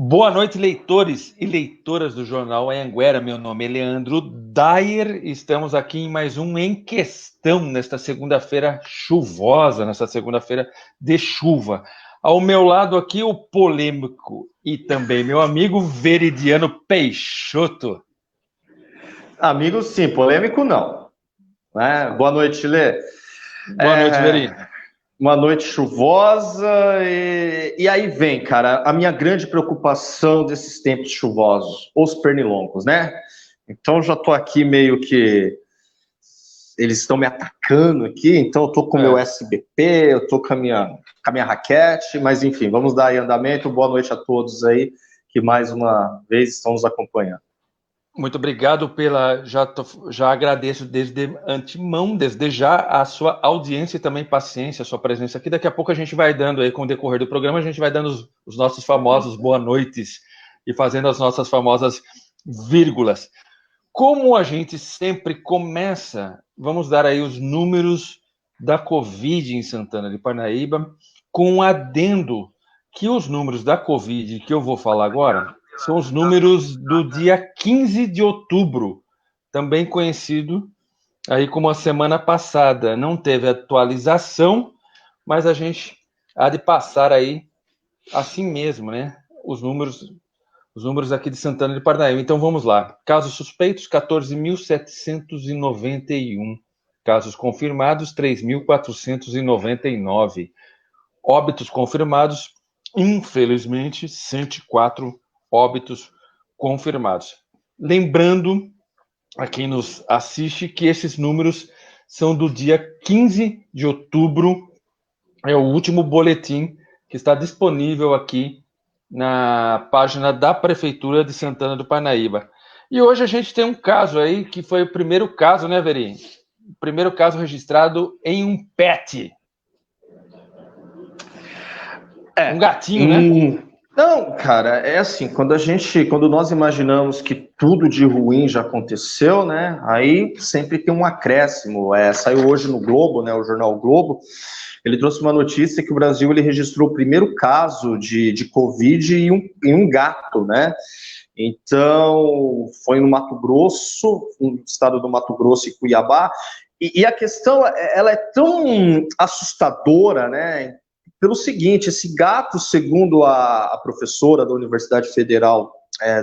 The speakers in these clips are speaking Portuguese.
Boa noite, leitores e leitoras do Jornal Anhanguera. Meu nome é Leandro Dyer. Estamos aqui em mais um Em Questão, nesta segunda-feira chuvosa, nesta segunda-feira de chuva. Ao meu lado aqui, o polêmico e também meu amigo Veridiano Peixoto. Amigo, sim, polêmico não. Né? Boa noite, Lê. Boa noite, Veri. Uma noite chuvosa e aí vem, cara, a minha grande preocupação desses tempos chuvosos, os pernilongos, né? Então já tô aqui meio que eles estão me atacando aqui, então eu tô com o meu SBP, eu tô com a minha raquete, mas enfim, vamos dar aí andamento. Boa noite a todos aí que mais uma vez estão nos acompanhando. Muito obrigado já agradeço desde antemão, desde já, a sua audiência e também paciência, a sua presença aqui. Daqui a pouco a gente vai dando aí, com o decorrer do programa, a gente vai dando os nossos famosos boa noites e fazendo as nossas famosas vírgulas. Como a gente sempre começa, vamos dar aí os números da Covid em Santana de Parnaíba, com um adendo que os números da Covid que eu vou falar agora são os números do dia 15 de outubro, também conhecido aí como a semana passada. Não teve atualização, mas a gente há de passar aí assim mesmo, né? Os números aqui de Santana de Parnaíba. Então vamos lá. Casos suspeitos, 14.791. Casos confirmados, 3.499. Óbitos confirmados, infelizmente, 104 óbitos confirmados. Lembrando a quem nos assiste que esses números são do dia 15 de outubro, é o último boletim que está disponível aqui na página da Prefeitura de Santana do Parnaíba. E hoje a gente tem um caso aí, que foi o primeiro caso, né, Veri? O primeiro caso registrado em um pet. Um gatinho, né? Não, cara, é assim, quando nós imaginamos que tudo de ruim já aconteceu, né, aí sempre tem um acréscimo. Saiu hoje no Globo, né, o jornal o Globo, ele trouxe uma notícia que o Brasil ele registrou o primeiro caso de Covid em um gato, né? Então, foi no Mato Grosso, no estado do Mato Grosso e Cuiabá, e a questão, ela é tão assustadora, né? Pelo seguinte, esse gato, segundo a professora da Universidade Federal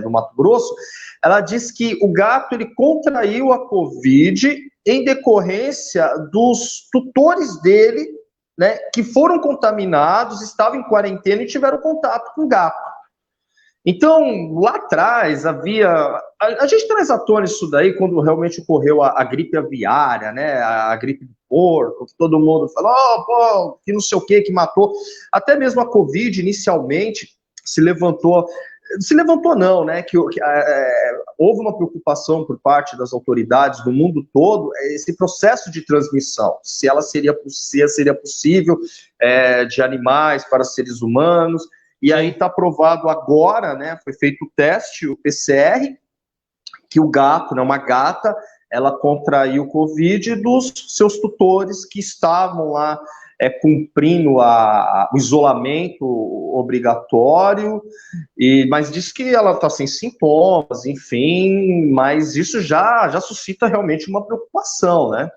do Mato Grosso, ela diz que o gato ele contraiu a Covid em decorrência dos tutores dele, né, que foram contaminados, estavam em quarentena e tiveram contato com o gato. Então, lá atrás havia. A gente traz à tona isso daí quando realmente ocorreu a gripe aviária, né? A gripe do porco, que todo mundo falou, pô, que não sei o que matou. Até mesmo a Covid, inicialmente, se levantou. Se levantou, não, né? Houve uma preocupação por parte das autoridades do mundo todo, esse processo de transmissão, se seria possível de animais para seres humanos. E aí está provado agora, né? Foi feito o teste, o PCR, que o gato, né, uma gata, ela contraiu o Covid dos seus tutores que estavam lá cumprindo o isolamento obrigatório, mas diz que ela está sem sintomas, enfim, mas isso já suscita realmente uma preocupação, né?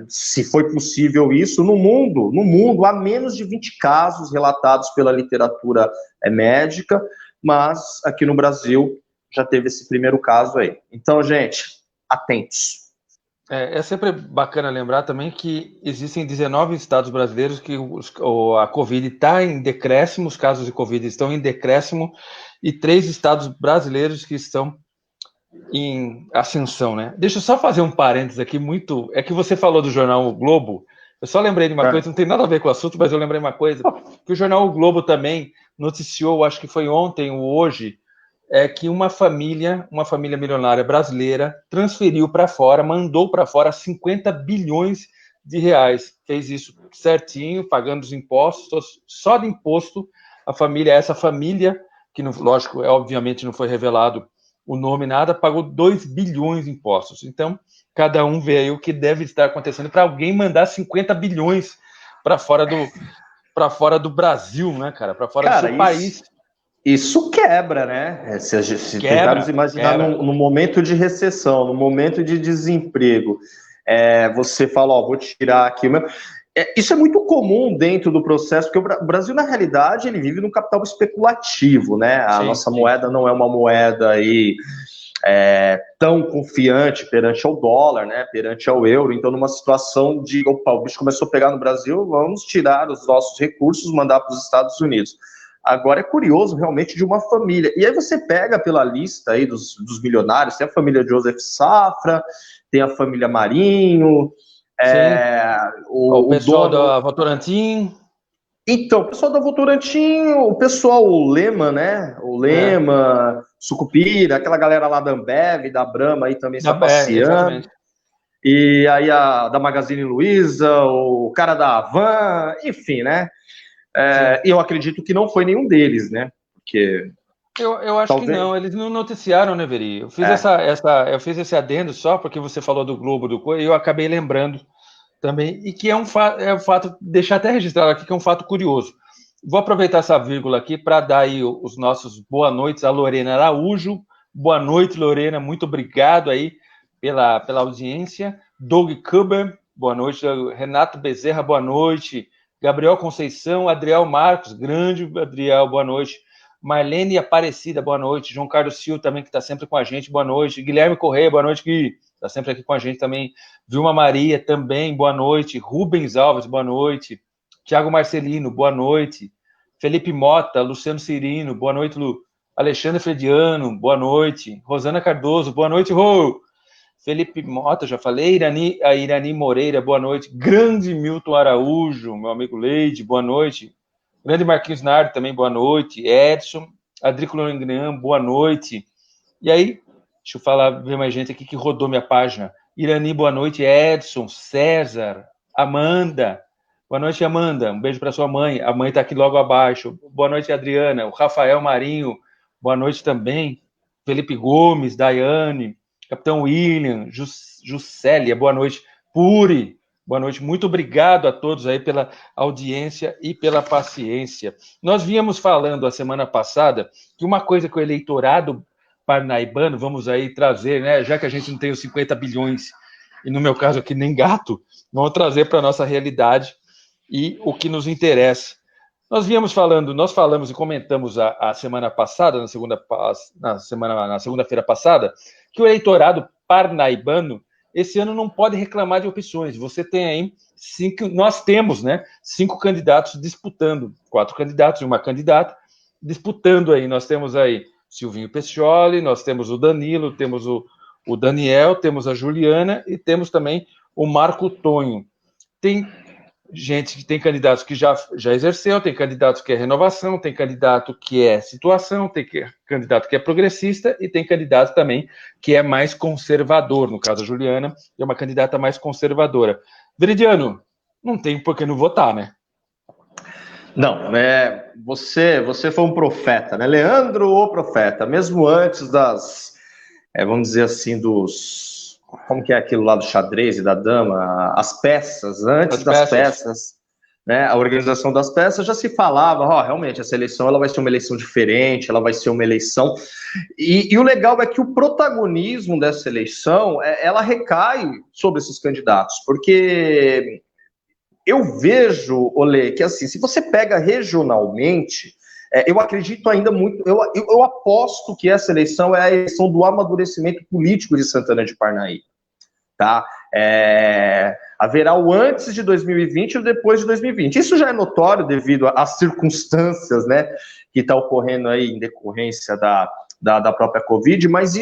Se foi possível isso no mundo há menos de 20 casos relatados pela literatura médica, mas aqui no Brasil já teve esse primeiro caso aí. Então, gente, atentos. É sempre bacana lembrar também que existem 19 estados brasileiros que a Covid está em decréscimo, os casos de Covid estão em decréscimo, e 3 estados brasileiros que estão em ascensão, né? Deixa eu só fazer um parênteses aqui, é que você falou do jornal O Globo, eu só lembrei de uma coisa, não tem nada a ver com o assunto, mas eu lembrei uma coisa, que o jornal O Globo também noticiou, acho que foi ontem ou hoje, que uma família milionária brasileira transferiu para fora, mandou para fora 50 bilhões de reais, fez isso certinho, pagando os impostos, só de imposto, essa família, que lógico, obviamente não foi revelado o nome nada, pagou 2 bilhões de impostos. Então, cada um vê aí o que deve estar acontecendo para alguém mandar 50 bilhões para fora do Brasil, né, cara? Para fora do seu país. Isso quebra, né? Se tentarmos Quebra, imaginar quebra. no momento de recessão, no momento de desemprego, você fala, ó, vou tirar aqui o meu. Isso é muito comum dentro do processo, porque o Brasil, na realidade, ele vive num capital especulativo, né? A Sim, nossa sim. moeda não é uma moeda aí tão confiante perante ao dólar, né? Perante ao euro. Então, numa situação de, opa, o bicho começou a pegar no Brasil, vamos tirar os nossos recursos, mandar para os Estados Unidos. Agora é curioso realmente de uma família. E aí você pega pela lista aí dos milionários, tem a família Joseph Safra, tem a família Marinho, Sim. Ó, o o pessoal dono. da Votorantim, Então, o pessoal da Votorantim, o pessoal, o Lema, né? O é, Lema, Sucupira, aquela galera lá da Ambev, da Brahma aí também está passeando. exatamente. E aí a da Magazine Luiza, o cara da Havan, enfim, né? Sim. E eu acredito que não foi nenhum deles, né? Porque Eu acho que talvez. não, eles não noticiaram, né, Veri? Eu fiz É, eu fiz esse adendo só porque você falou do Globo do Coisa e eu acabei lembrando também, e que é um fato, deixar até registrado aqui, que é um fato curioso. Vou aproveitar essa vírgula aqui para dar aí os nossos boa noites a Lorena Araújo. Boa noite, Lorena, muito obrigado aí pela audiência. Doug Kuber, boa noite. Renato Bezerra, boa noite. Gabriel Conceição, Adriel Marcos, grande Adriel, boa noite. Marlene Aparecida, boa noite. João Carlos Silva também, que está sempre com a gente, boa noite. Guilherme Correia, boa noite, Gui, está sempre aqui com a gente também. Vilma Maria, também, boa noite. Rubens Alves, boa noite. Tiago Marcelino, boa noite. Felipe Mota, Luciano Cirino, boa noite, Lu. Alexandre Frediano, boa noite. Rosana Cardoso, boa noite, Rô. Felipe Mota, já falei. Irani Moreira, boa noite. Grande Milton Araújo, meu amigo Leide, boa noite. Grande Marquinhos Nardo, também, boa noite. Edson, Adrículo Langrian, boa noite. E aí, deixa eu falar, ver mais gente aqui que rodou minha página. Irani, boa noite. Edson, César, Amanda. Boa noite, Amanda. Um beijo para sua mãe. A mãe está aqui logo abaixo. Boa noite, Adriana. O Rafael Marinho, boa noite também. Felipe Gomes, Daiane, Capitão William, Juscelia, boa noite. Puri, boa noite. Muito obrigado a todos aí pela audiência e pela paciência. Nós vínhamos falando a semana passada que uma coisa que o eleitorado parnaibano, vamos aí trazer, né? Já que a gente não tem os 50 bilhões, e no meu caso aqui nem gato, vamos trazer para a nossa realidade e o que nos interessa. Nós falamos e comentamos a semana passada, na segunda-feira passada, que o eleitorado parnaibano esse ano não pode reclamar de opções. Você tem aí nós temos, né, 5 candidatos disputando, 4 candidatos e uma candidata disputando aí. Nós temos aí Silvinho Pescioli, nós temos o Danilo, temos o Daniel, temos a Juliana e temos também o Marco Tonho. Tem tem candidatos que já exerceu, tem candidatos que é renovação, tem candidato que é situação, tem candidato que é progressista e tem candidato também que é mais conservador. No caso, a Juliana é uma candidata mais conservadora. Veridiano, não tem por que não votar, né? não, você foi um profeta, né? Leandro, o profeta, mesmo antes vamos dizer assim, como que é aquilo lá do xadrez e da dama, as peças, antes As das peças. peças, né? A organização das peças já se falava, realmente, essa eleição ela vai ser uma eleição diferente, ela vai ser uma eleição. E o legal é que o protagonismo dessa eleição, ela recai sobre esses candidatos, porque eu vejo, Olê, que assim, se você pega regionalmente, eu acredito ainda muito, eu aposto que essa eleição é a eleição do amadurecimento político de Santana de Parnaíba, tá? Haverá o antes de 2020 e o depois de 2020. Isso já é notório devido às circunstâncias, né, que está ocorrendo aí em decorrência da própria Covid, mas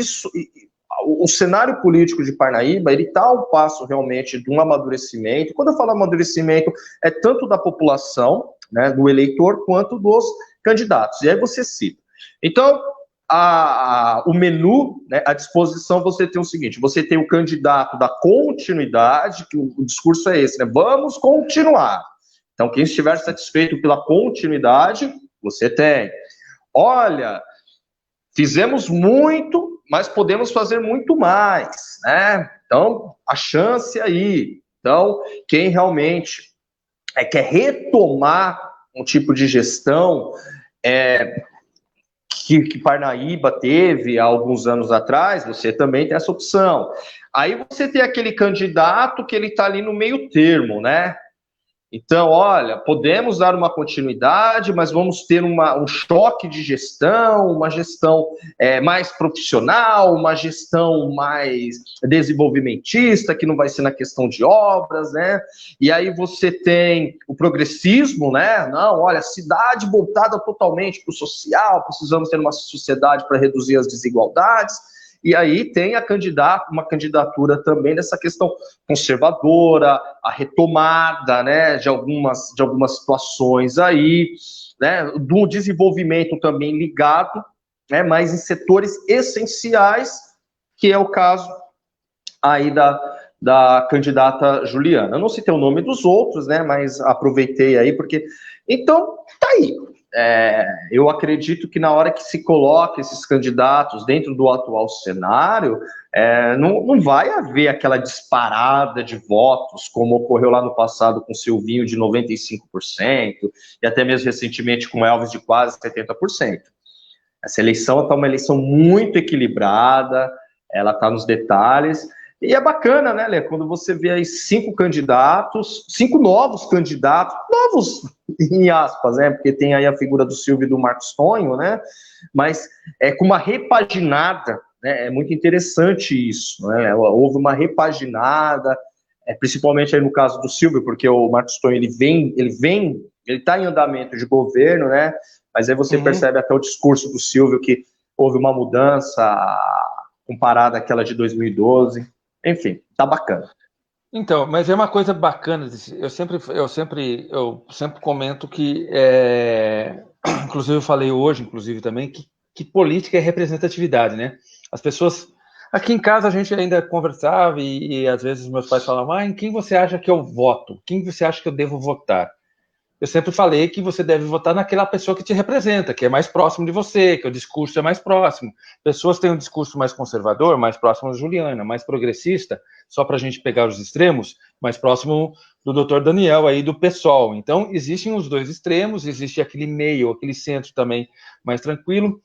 o cenário político de Parnaíba, ele está ao passo realmente de um amadurecimento. Quando eu falo amadurecimento, é tanto da população, né, do eleitor, quanto dos candidatos. E aí você cita. Então, o menu, né, à disposição, você tem o seguinte: você tem o candidato da continuidade, que o discurso é esse, né? Vamos continuar. Então, quem estiver satisfeito pela continuidade, você tem. Olha, fizemos muito, mas podemos fazer muito mais, né? Então, a chance aí. Então, quem realmente quer retomar um tipo de gestão, que Parnaíba teve há alguns anos atrás, você também tem essa opção. Aí você tem aquele candidato que ele está ali no meio termo, né? Então, olha, podemos dar uma continuidade, mas vamos ter um choque de gestão, uma gestão mais profissional, uma gestão mais desenvolvimentista, que não vai ser na questão de obras, né? E aí você tem o progressismo, né? Não, olha, cidade voltada totalmente para o social, precisamos ter uma sociedade para reduzir as desigualdades. E aí tem uma candidatura também dessa questão conservadora, a retomada, né, de algumas situações aí, né, do desenvolvimento também ligado, né, mas em setores essenciais, que é o caso aí da candidata Juliana. Eu não citei o nome dos outros, né, mas aproveitei aí, porque... Então, tá aí. Eu acredito que na hora que se coloca esses candidatos dentro do atual cenário, não vai haver aquela disparada de votos, como ocorreu lá no passado com o Silvinho de 95%, e até mesmo recentemente com o Elvis de quase 70%. Essa eleição está uma eleição muito equilibrada, ela está nos detalhes, e é bacana, né, Lê, quando você vê aí 5 novos candidatos, novos em aspas, né, porque tem aí a figura do Silvio e do Marcos Tonho, né, mas com uma repaginada, né, é muito interessante isso, né, houve uma repaginada, principalmente aí no caso do Silvio, porque o Marcos Tonho, ele está em andamento de governo, né, mas aí você percebe até o discurso do Silvio que houve uma mudança comparada àquela de 2012. Enfim, tá bacana. Então, mas é uma coisa bacana. Eu sempre comento que, inclusive eu falei hoje, inclusive também, que política é representatividade, né? As pessoas... Aqui em casa a gente ainda conversava e às vezes meus pais falavam, em quem você acha que eu voto? Quem você acha que eu devo votar? Eu sempre falei que você deve votar naquela pessoa que te representa, que é mais próximo de você, que o discurso é mais próximo. Pessoas têm um discurso mais conservador, mais próximo da Juliana, mais progressista, só para a gente pegar os extremos, mais próximo do doutor Daniel aí do PSOL. Então, existem os dois extremos, existe aquele meio, aquele centro também mais tranquilo.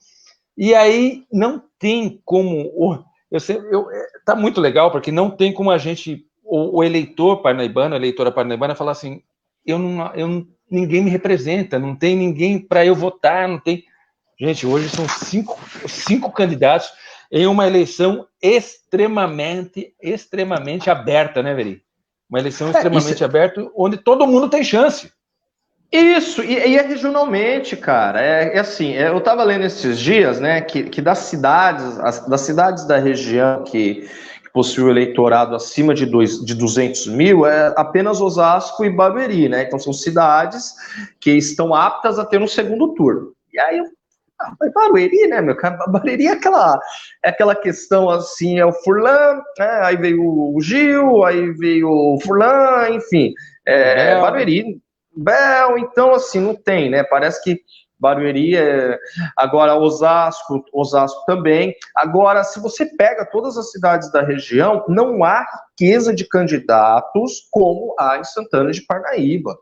E aí não tem como... Tá muito legal, porque não tem como a gente... O eleitor parnaibano, a eleitora parnaibana, falar assim, ninguém me representa, não tem ninguém para eu votar, não tem... Gente, hoje são cinco candidatos em uma eleição extremamente aberta, né, Veri? Uma eleição extremamente aberta, onde todo mundo tem chance. Isso, e é regionalmente, cara. Assim, eu estava lendo esses dias, né, que das cidades da região que possui o eleitorado acima de 200 mil, apenas Osasco e Barueri, né? Então são cidades que estão aptas a ter um segundo turno. E aí Barueri, né, meu cara? Barueri é aquela questão assim, é o Furlan, né? Aí veio o Gil, aí veio o Furlan, enfim. Barueri, Bel, então assim, não tem, né? Parece que Barueri agora Osasco também. Agora, se você pega todas as cidades da região, não há riqueza de candidatos como há em Santana de Parnaíba.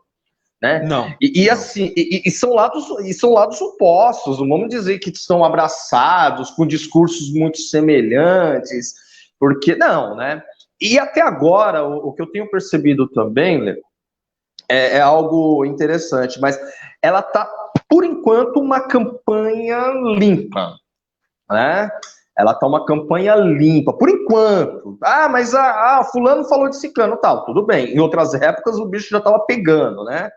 Né? Não. Assim, são lados opostos, não vamos dizer que estão abraçados, com discursos muito semelhantes, porque não, né? E até agora, o que eu tenho percebido também, Lê, é algo interessante, mas ela está, por enquanto, uma campanha limpa, né? Ela está uma campanha limpa, por enquanto. Mas fulano falou de ciclano, tal, tudo bem. Em outras épocas o bicho já estava pegando, né?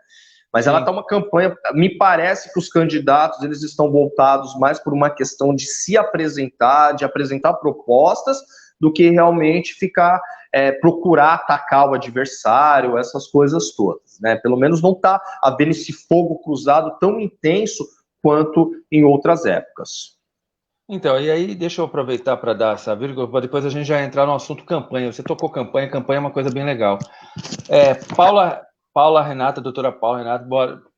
Mas ela está uma campanha, me parece que os candidatos, eles estão voltados mais por uma questão de se apresentar, de apresentar propostas, do que realmente procurar atacar o adversário, essas coisas todas, né? Pelo menos não está havendo esse fogo cruzado tão intenso quanto em outras épocas. Então, e aí deixa eu aproveitar para dar essa vírgula, para depois a gente já entrar no assunto campanha. Você tocou campanha é uma coisa bem legal. Paula Renata, doutora Paula Renata,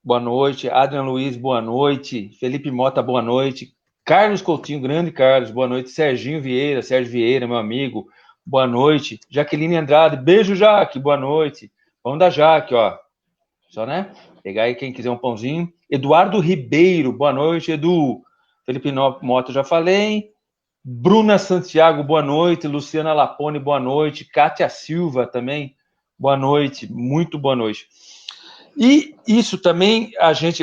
boa noite. Adrian Luiz, boa noite. Felipe Mota, boa noite. Carlos Coutinho, grande Carlos, boa noite. Sérgio Vieira, meu amigo, boa noite. Jaqueline Andrade, beijo, Jaque, boa noite. Pão da Jaque, ó. Só, né? Pegar aí quem quiser um pãozinho. Eduardo Ribeiro, boa noite, Edu. Felipe Mota, já falei. Bruna Santiago, boa noite. Luciana Lapone, boa noite. Kátia Silva também, boa noite. Muito boa noite. E isso também,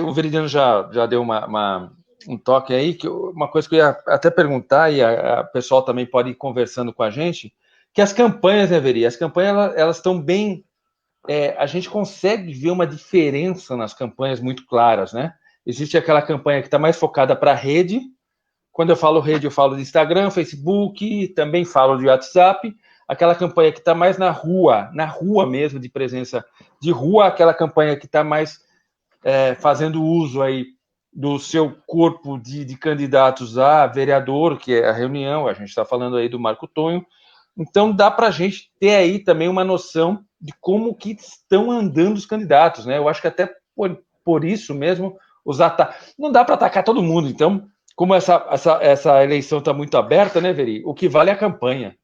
o Veridiano já deu um toque aí, que uma coisa que eu ia até perguntar, e a pessoal também pode ir conversando com a gente, que as campanhas, né, Veri? As campanhas, elas estão bem... a gente consegue ver uma diferença nas campanhas muito claras, né? Existe aquela campanha que está mais focada para a rede. Quando eu falo rede, eu falo de Instagram, Facebook, também falo de WhatsApp. Aquela campanha que está mais na rua mesmo, de presença de rua, aquela campanha que está mais fazendo uso aí do seu corpo de candidatos a vereador, que é a reunião, a gente está falando aí do Marco Tonho. Então, dá para a gente ter aí também uma noção de como que estão andando os candidatos, né? Eu acho que até por isso mesmo, não dá para atacar todo mundo. Então, como essa eleição está muito aberta, né, Veri? O que vale é a campanha.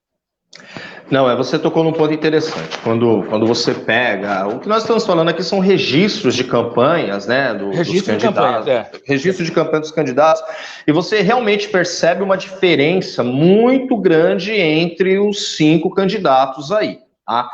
Não, você tocou num ponto interessante. Quando você pega... O que nós estamos falando aqui são registros de campanhas, né? Registro dos candidatos. De campanhas, Registro de campanha dos candidatos. E você realmente percebe uma diferença muito grande entre os 5 candidatos aí. Tá?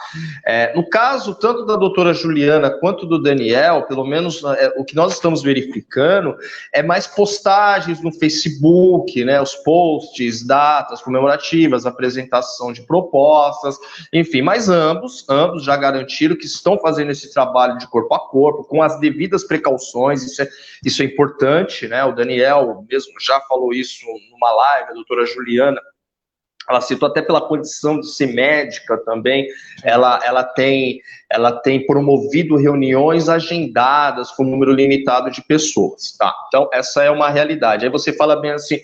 No caso, tanto da doutora Juliana quanto do Daniel, pelo menos o que nós estamos verificando é mais postagens no Facebook, né, os posts, datas comemorativas, apresentação de propostas, enfim, mas ambos já garantiram que estão fazendo esse trabalho de corpo a corpo, com as devidas precauções, isso é importante, né? O Daniel mesmo já falou isso numa live, a doutora Juliana, ela citou até pela condição de ser médica também, ela tem promovido reuniões agendadas com um número limitado de pessoas, tá? Então, essa é uma realidade. Aí você fala bem assim,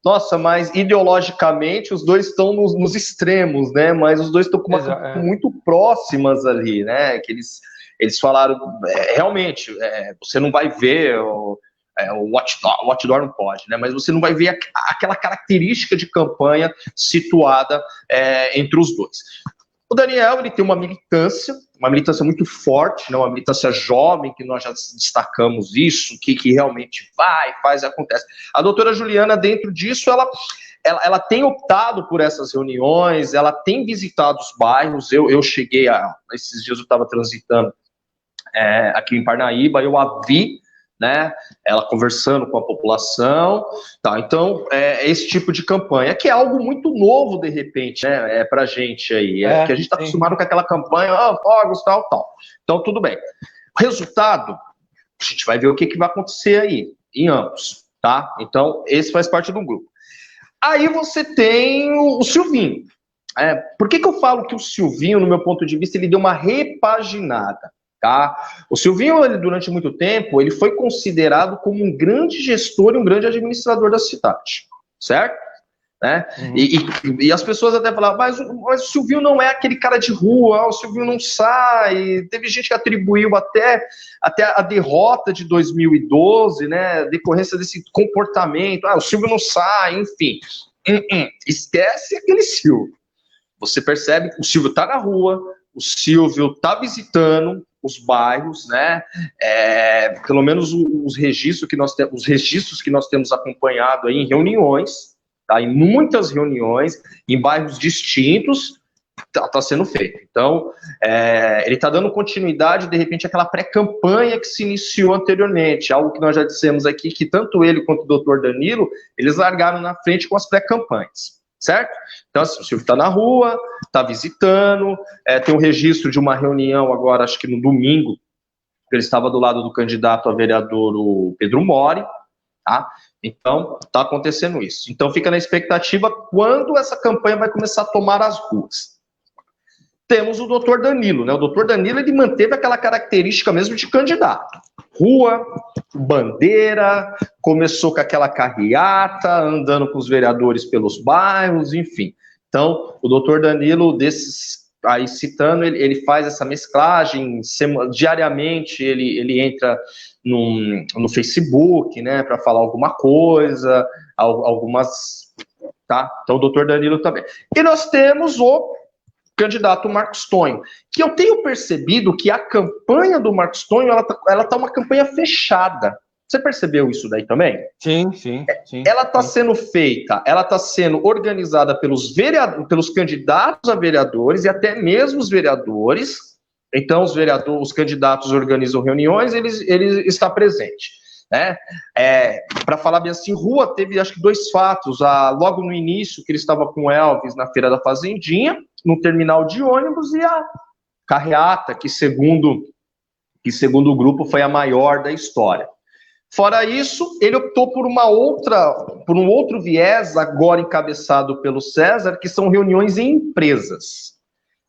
nossa, mas ideologicamente os dois estão nos extremos, né? Mas os dois estão com muito próximas ali, né? Que eles falaram, realmente, você não vai ver... O outdoor não pode, né? Mas você não vai ver aquela característica de campanha situada entre os dois. O Daniel, ele tem uma militância muito forte, né? Uma militância jovem, que nós já destacamos isso, que realmente faz e acontece. A doutora Juliana, dentro disso, ela tem optado por essas reuniões, ela tem visitado os bairros. Eu cheguei esses dias eu estava transitando aqui em Parnaíba, eu a vi, né, ela conversando com a população, tá? Então, esse tipo de campanha, que é algo muito novo, de repente, né, pra gente aí, que a gente está acostumado com aquela campanha, fogos, tal. Então, tudo bem. O resultado, a gente vai ver o que vai acontecer aí, em ambos, tá? Então, esse faz parte do grupo. Aí você tem o Silvinho. Por que eu falo que o Silvinho, no meu ponto de vista, ele deu uma repaginada? Tá? O Silvinho, durante muito tempo, ele foi considerado como um grande gestor e um grande administrador da cidade, certo? Né? Uhum. E as pessoas até falavam, mas o Silvinho não é aquele cara de rua, o Silvinho não sai. Teve gente que atribuiu até a derrota de 2012, né, decorrência desse comportamento, o Silvio não sai, enfim. Esquece aquele Silvio. Você percebe que o Silvio está na rua, o Silvio está visitando os bairros, né? Pelo menos os registros que nós temos acompanhado aí em reuniões, tá? Em muitas reuniões, em bairros distintos, tá sendo feito. Então, ele está dando continuidade, de repente, àquela pré-campanha que se iniciou anteriormente, algo que nós já dissemos aqui, que tanto ele quanto o doutor Danilo, eles largaram na frente com as pré-campanhas. Certo? Então, assim, o Silvio está na rua, está visitando, tem um registro de uma reunião agora, acho que no domingo, que ele estava do lado do candidato a vereador, o Pedro Mori, tá? Então, está acontecendo isso. Então, fica na expectativa quando essa campanha vai começar a tomar as ruas. Temos o doutor Danilo, né? O doutor Danilo, ele manteve aquela característica mesmo de candidato. Rua, bandeira, começou com aquela carreata, andando com os vereadores pelos bairros, enfim. Então, o doutor Danilo, aí citando, ele faz essa mesclagem, diariamente ele entra no Facebook, né, para falar alguma coisa, algumas... Tá? Então, o doutor Danilo também. E nós temos o candidato Marcos Tonho, que eu tenho percebido que a campanha do Marcos Tonho, ela tá uma campanha fechada, Você percebeu isso daí também? Sim, sim, sim. Ela está sendo feita, ela está sendo organizada pelos candidatos a vereadores e até mesmo os vereadores. Então, os candidatos organizam reuniões, ele está presente. Né? Para falar bem assim, Rua teve acho que 2 fatos. Logo no início, que ele estava com o Elvis na Feira da Fazendinha, no terminal de ônibus, e a carreata, que segundo o grupo foi a maior da história. Fora isso, ele optou por um outro viés, agora encabeçado pelo César, que são reuniões em empresas.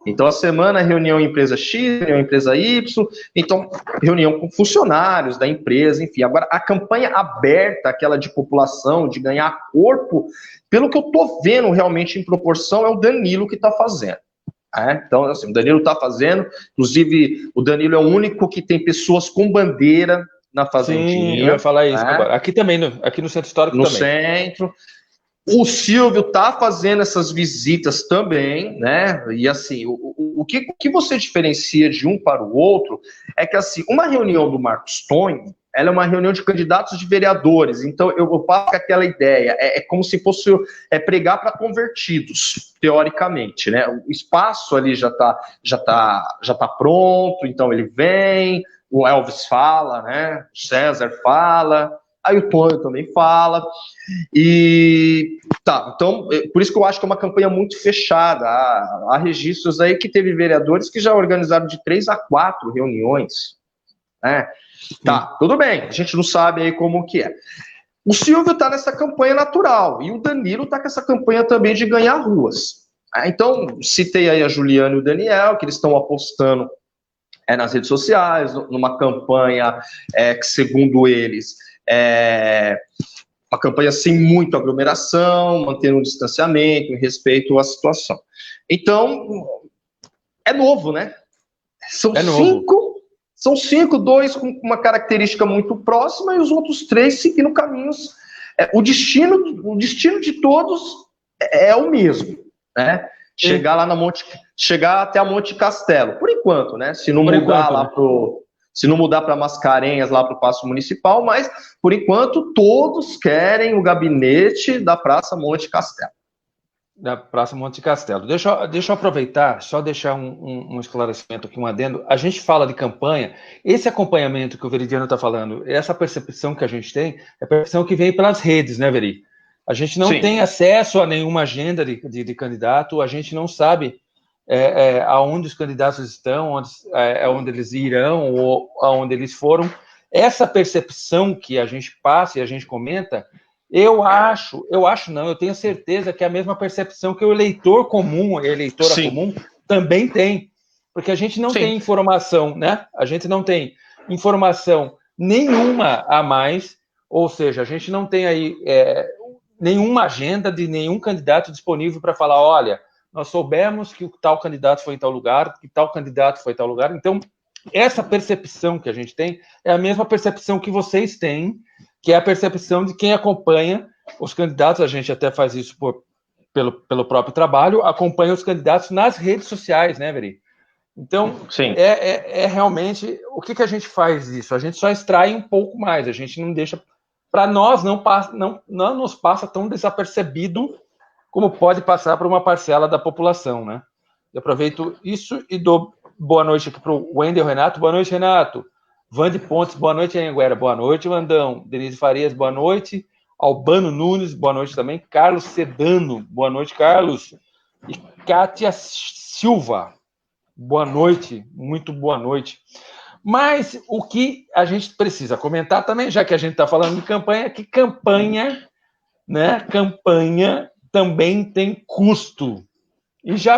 Então, a semana, reunião em empresa X, reunião em empresa Y, então, reunião com funcionários da empresa, enfim. Agora, a campanha aberta, aquela de população, de ganhar corpo, pelo que eu estou vendo realmente em proporção, é o Danilo que está fazendo. Então, assim, o Danilo está fazendo, inclusive, o Danilo é o único que tem pessoas com bandeira na Fazendinha. Sim, eu ia falar isso agora. Aqui também, aqui no Centro Histórico também. No centro. O Silvio está fazendo essas visitas também, né? E assim, o que você diferencia de um para o outro é que, assim, uma reunião do Marcos Tonho, ela é uma reunião de candidatos de vereadores. Então, eu passo com aquela ideia, é como se fosse pregar para convertidos, teoricamente, né? O espaço ali já tá pronto, então ele vem, o Elvis fala, né? O César fala, aí o Tonho também fala. E tá, então, por isso que eu acho que é uma campanha muito fechada. Há registros aí que teve vereadores que já organizaram de 3 a 4 reuniões, né? Tá, tudo bem, a gente não sabe aí como que é. O Silvio tá nessa campanha natural, e o Danilo tá com essa campanha também de ganhar ruas. Então, citei aí a Juliana e o Daniel, que eles estão apostando nas redes sociais, numa campanha que, segundo eles, uma campanha sem muita aglomeração, mantendo um distanciamento, em respeito à situação. Então, é novo, né? São 5, 2 com uma característica muito próxima e os outros 3 seguindo caminhos. O destino de todos é o mesmo, né? Chegar até a Monte Castelo, por enquanto, né? Se não mudar para Mascarenhas, lá para o Paço Municipal, mas, por enquanto, todos querem o gabinete da Praça Monte Castelo. Da Praça Monte Castelo. Deixa eu aproveitar, só deixar um esclarecimento aqui, um adendo. A gente fala de campanha, esse acompanhamento que o Veridiano está falando, essa percepção que a gente tem, é a percepção que vem pelas redes, né, Veri? A gente não tem acesso a nenhuma agenda de candidato, a gente não sabe aonde os candidatos estão, onde eles irão ou aonde eles foram. Essa percepção que a gente passa e a gente comenta, eu tenho certeza que é a mesma percepção que o eleitor comum, a eleitora comum, também tem. Porque a gente não tem informação, né? A gente não tem informação nenhuma a mais, ou seja, a gente não tem aí nenhuma agenda de nenhum candidato disponível para falar, olha, nós soubemos que o tal candidato foi em tal lugar, que tal candidato foi em tal lugar. Então, essa percepção que a gente tem é a mesma percepção que vocês têm, que é a percepção de quem acompanha os candidatos. A gente até faz isso pelo próprio trabalho, acompanha os candidatos nas redes sociais, né, Veri? Então, realmente, o que a gente faz disso? A gente só extrai um pouco mais, a gente não deixa... Para nós, não nos passa tão desapercebido como pode passar para uma parcela da população, né? Eu aproveito isso e dou boa noite aqui para o Wendel Renato. Boa noite, Renato. Vande Pontes, boa noite, Anhanguera. Boa noite, Vandão. Denise Farias, boa noite. Albano Nunes, boa noite também. Carlos Sedano, boa noite, Carlos. E Kátia Silva, boa noite, muito boa noite. Mas o que a gente precisa comentar também, já que a gente está falando de campanha, que campanha também tem custo. E já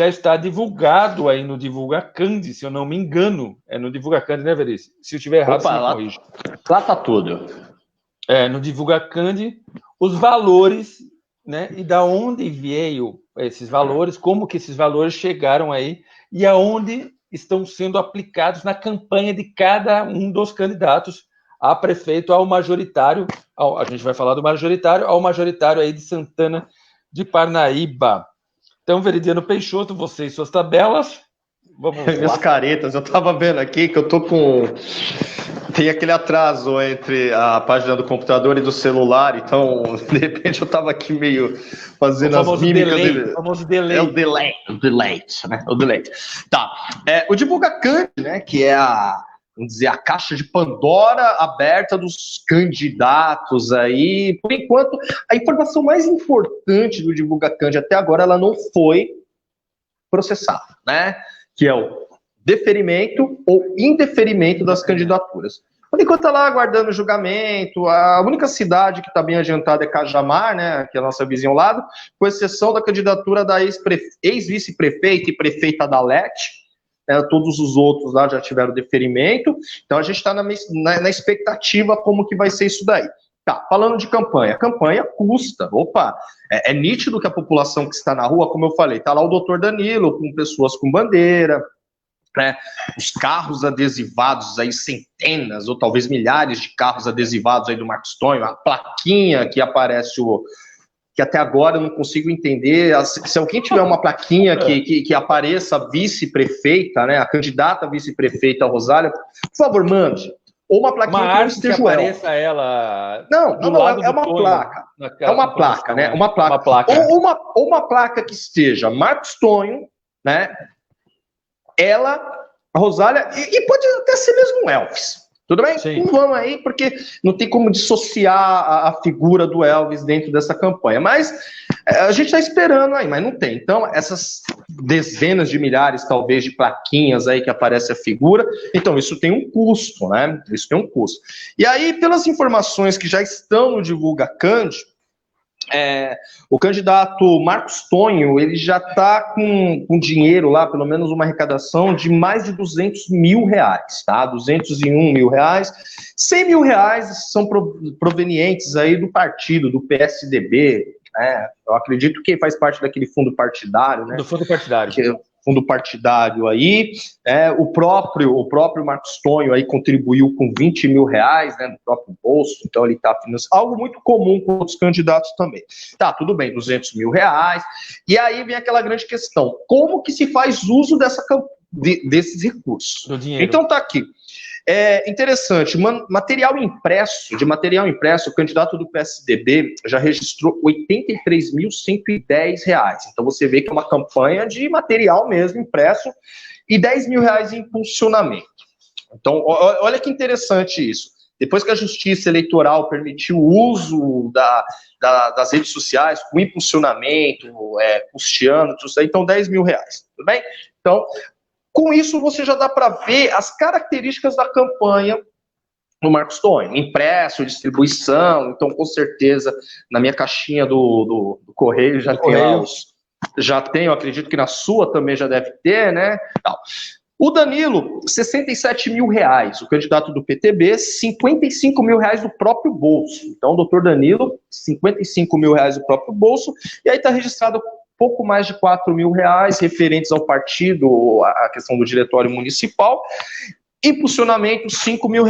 está divulgado aí no DivulgaCand, se eu não me engano. É no DivulgaCand, né, Verice? Se eu estiver errado, você me corrige. Lá está tudo. No DivulgaCand, os valores, né? E da onde veio esses valores, como que esses valores chegaram aí e aonde estão sendo aplicados na campanha de cada um dos candidatos a prefeito, ao majoritário, a gente vai falar do majoritário, ao majoritário aí de Santana de Parnaíba. Então, Veridiano Peixoto, você e suas tabelas. Vamos Minhas lá. caretas, eu tava vendo aqui que eu tô com... Tem aquele atraso entre a página do computador e do celular, então, de repente, eu tava aqui meio fazendo O as famoso mímicas. delay. O famoso delay. É o delay, né? O delay. Tá. O Divulga Cand, né, que é vamos dizer, a caixa de Pandora aberta dos candidatos aí. Por enquanto, a informação mais importante do Divulga Cand até agora, ela não foi processada, né? Que é o deferimento ou indeferimento das candidaturas. Por enquanto está lá aguardando o julgamento. A única cidade que está bem adiantada é Cajamar, né, que é a nossa vizinha ao lado, com exceção da candidatura da ex-vice-prefeita e prefeita da Lete. Todos os outros lá já tiveram deferimento. Então a gente está na expectativa como que vai ser isso daí. Tá, falando de campanha. Campanha custa. Opa, é nítido que a população que está na rua, como eu falei, está lá o doutor Danilo, com pessoas com bandeira, né? Os carros adesivados aí, centenas ou talvez milhares de carros adesivados aí do Marcos Tonho, a plaquinha que aparece que até agora eu não consigo entender. Se alguém tiver uma plaquinha que apareça vice-prefeita, né, a candidata vice-prefeita Rosália, por favor, mande. Ou uma plaquinha uma que não arte esteja que apareça ela. Não, lado é uma Tonho, placa. É uma placa, né? Uma placa. Ou uma placa que esteja Marcos Tonho, né? Ela, a Rosália, e pode até ser mesmo um Elvis. Tudo bem? Sim. Não vamos aí, porque não tem como dissociar a figura do Elvis dentro dessa campanha. Mas a gente está esperando aí, mas não tem. Então, essas dezenas de milhares, talvez, de plaquinhas aí que aparece a figura, então isso tem um custo, né? Isso tem um custo. E aí, pelas informações que já estão no Divulga Cand, o candidato Marcos Tonho, ele já está com dinheiro lá, pelo menos uma arrecadação de mais de 200 mil reais, tá? 201 mil reais. 100 mil reais são provenientes aí do partido, do PSDB, né? Eu acredito que faz parte daquele fundo partidário, né? Do fundo partidário. Fundo partidário aí, o próprio Marcos Tonho aí contribuiu com 20 mil reais, né, no próprio bolso, então ele está financiando, algo muito comum com outros candidatos também. Tá, tudo bem, 200 mil reais, e aí vem aquela grande questão, como que se faz uso desses recursos? Do dinheiro. Então tá aqui. Interessante, material impresso, o candidato do PSDB já registrou R$ 83.110. Então você vê que é uma campanha de material mesmo impresso e R$ 10 mil em impulsionamento. Então, olha que interessante isso. Depois que a Justiça Eleitoral permitiu o uso das redes sociais com impulsionamento, custeando, tudo isso aí, então R$ 10 mil. Tudo bem? Então, com isso, você já dá para ver as características da campanha do Marcos Tonho. Impresso, distribuição, então, com certeza, na minha caixinha do Correio já tem, eu acredito que na sua também já deve ter, né? O Danilo, R$ 67 mil. O candidato do PTB, R$ 55 mil do próprio bolso. Então, o doutor Danilo, R$ 55 mil do próprio bolso, e aí está registrado pouco mais de R$ 4 mil referentes ao partido, a questão do diretório municipal, impulsionamento R$ 5 mil.